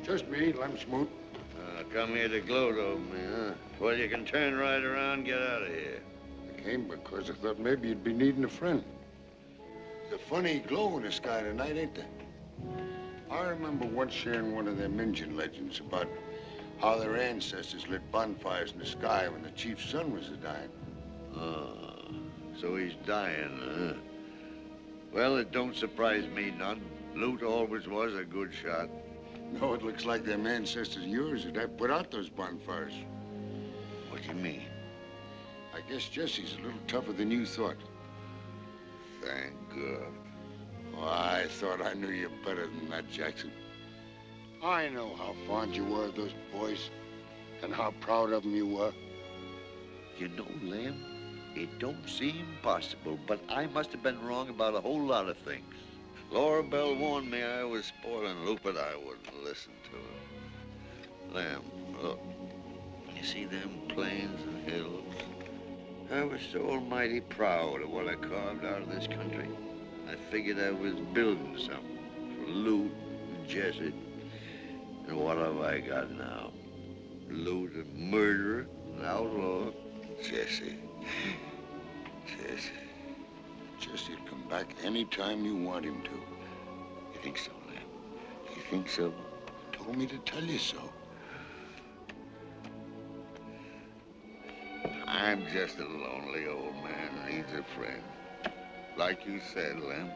Just me, Lem Smoot. Come here to gloat over me, huh? Well, you can turn right around and get out of here. I came because I thought maybe you'd be needing a friend. There's a funny glow in the sky tonight, ain't there? I remember once hearing one of them Indian legends about how their ancestors lit bonfires in the sky when the chief's son was a-dying. Oh, so he's dying, huh? Well, it don't surprise me none. Lewt always was a good shot. No, it looks like them ancestors of yours that have put out those bonfires. What do you mean? I guess Jesse's a little tougher than you thought. Thank God. Oh, I thought I knew you better than that, Jackson. I know how fond you were of those boys and how proud of them you were. You know, Lem, it don't seem possible, but I must have been wrong about a whole lot of things. Laura Belle warned me I was spoiling Lewt, but I wouldn't listen to her. Lem, look. You see them plains and hills? I was so almighty proud of what I carved out of this country. I figured I was building something for Lewt and Jesse. And what have I got now? Lewt, a murderer, an outlaw. Jesse. Jesse. Jesse'll come back any time you want him to. You think so, Lem? You think so? Told me to tell you so. I'm just a lonely old man who needs a friend. Like you said, Lem.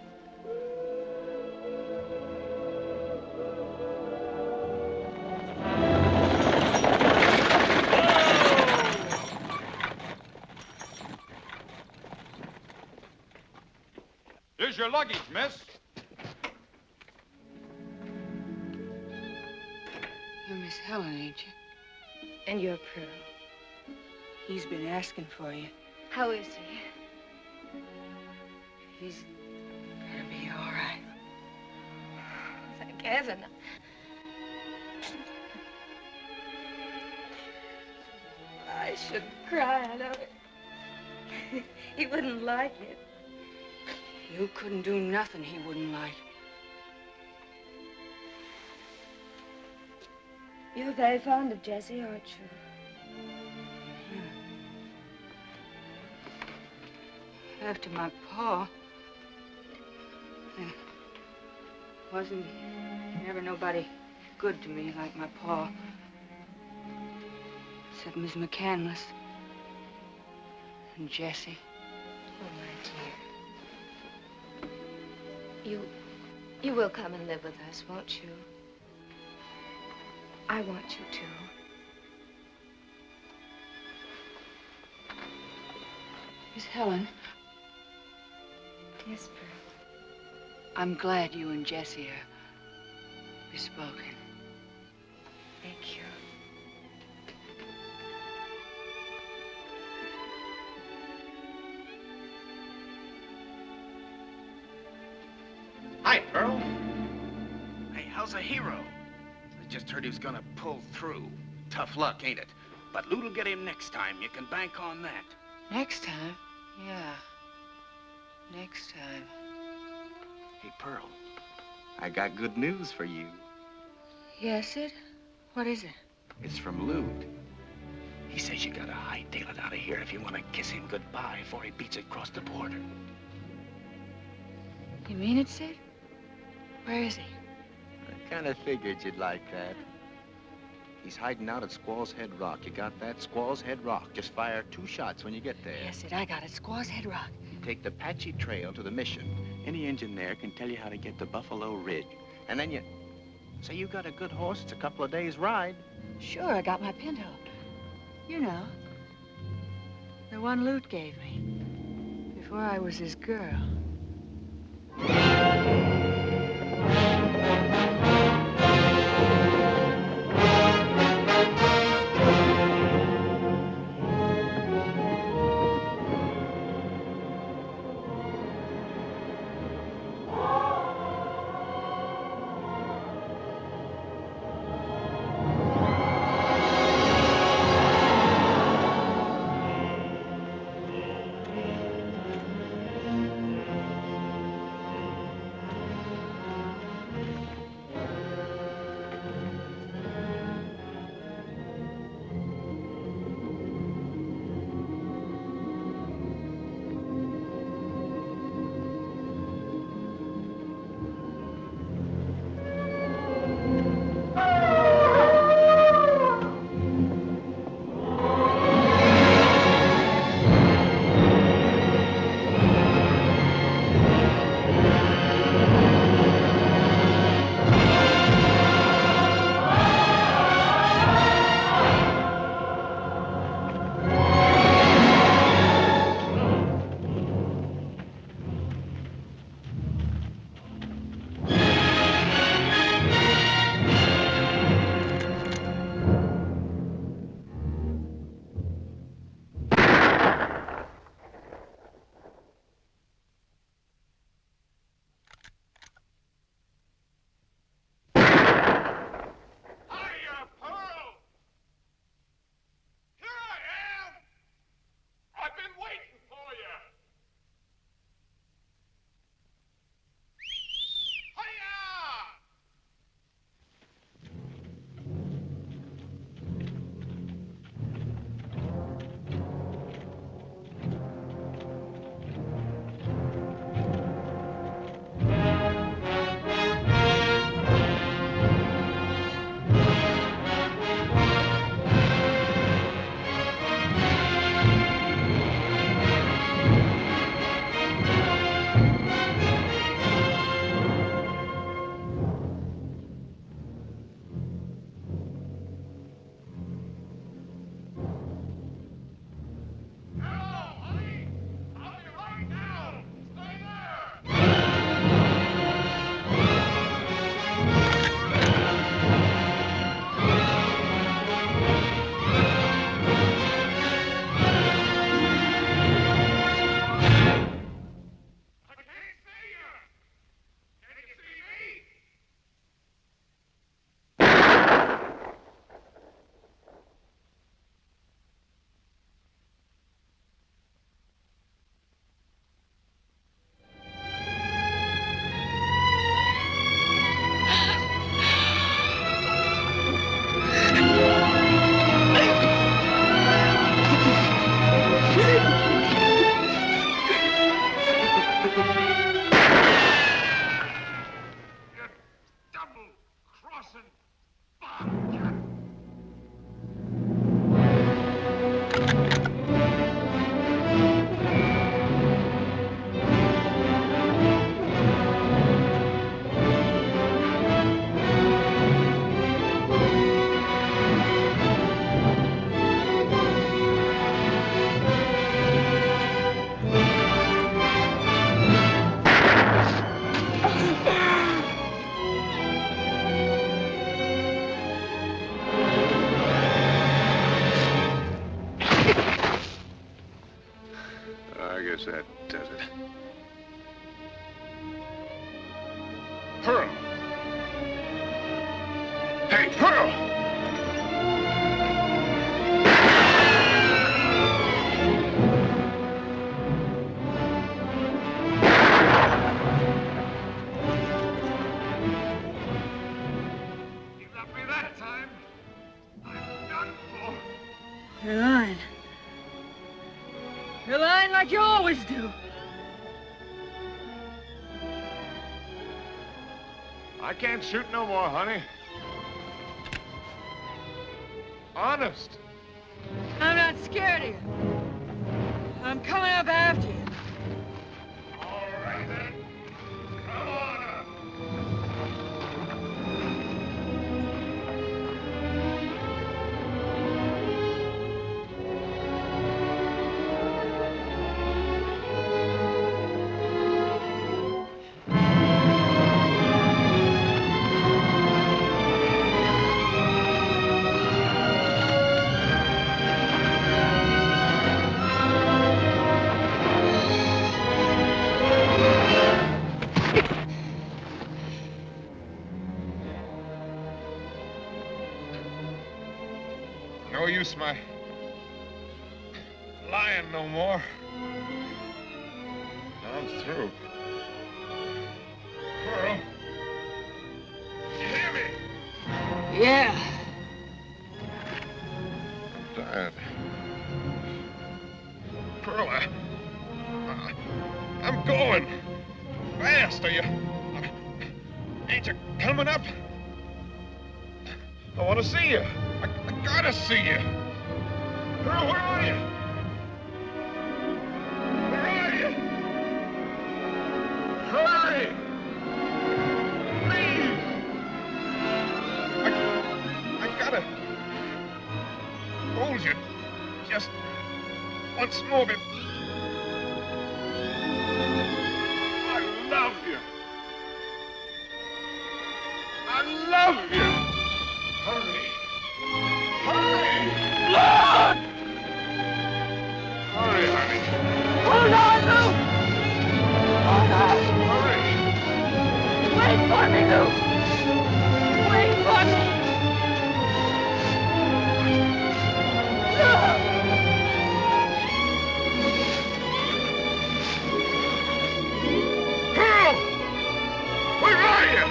Here's your luggage, miss. You're Miss Helen, ain't you? And you're Pearl. He's been asking for you. How is he? He's gonna be all right. Thank heaven. I shouldn't cry, I know it. He wouldn't like it. You couldn't do nothing he wouldn't like. You're very fond of Jesse, aren't you? After my pa, there wasn't never nobody good to me like my pa. Except Miss McCanles and Jesse. Oh, my dear. You will come and live with us, won't you? I want you to. Miss Helen. Yes, Pearl. I'm glad you and Jesse are bespoken. Thank you. Hi, Pearl. Hey, how's a hero? I just heard he was gonna pull through. Tough luck, ain't it? But Lewt'll get him next time. You can bank on that. Next time? Yeah. Next time. Hey, Pearl, I got good news for you. Yes, Sid? What is it? It's from Lewt. He says you gotta hightail it out of here if you want to kiss him goodbye before he beats it across the border. You mean it, Sid? Where is he? I kind of figured you'd like that. He's hiding out at Squaw's Head Rock. You got that? Squaw's Head Rock. Just fire 2 shots when you get there. Yes, Sid, I got it. Squaw's Head Rock. You take the Apache Trail to the mission. Any engine there can tell you how to get to Buffalo Ridge. And then you... Say you got a good horse, it's a couple of days' ride. Sure, I got my pinto. You know, the one Lewt gave me before I was his girl. Pearl. Hey, Pearl! You got me that time. I'm done for. You're lying. You're lying like you always do. I can't shoot no more, honey. Honest. I'm not scared of you. I'm coming up after you. All right, then. Come on up. No use my lying no more. I'm through. Pearl, you hear me? Yeah. Dad. Pearl, I'm going. Fast, are you? Ain't you coming up? I want to see you. I gotta see you. Pearl, where are you? Where are you? Hurry! Please! I gotta hold you just once more. I love you. I love you. Hurry. Hurry! Lord! Hurry, honey. Hold on, Lewt! Hold on! Hurry! Wait for me, Lewt! Wait for me! Lewt! Pearl! Where are you?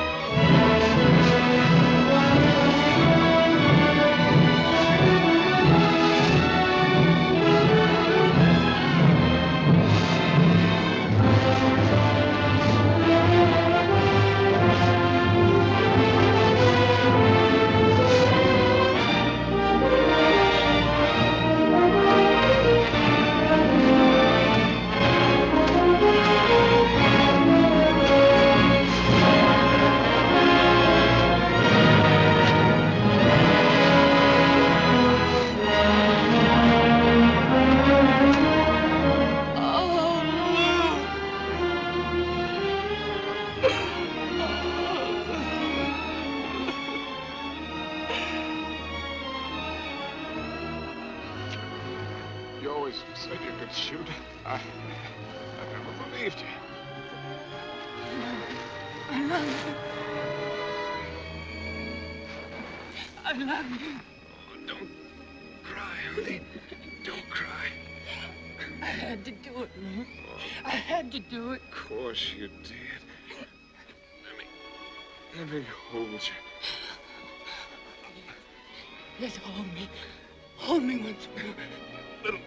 You always said you could shoot. I never believed you. I love you. I love you. Oh, don't cry, honey. Don't cry. I had to do it, Lewt. I had to do it. Of course you did. Let me hold you. Yes, hold me. Hold me once more. Little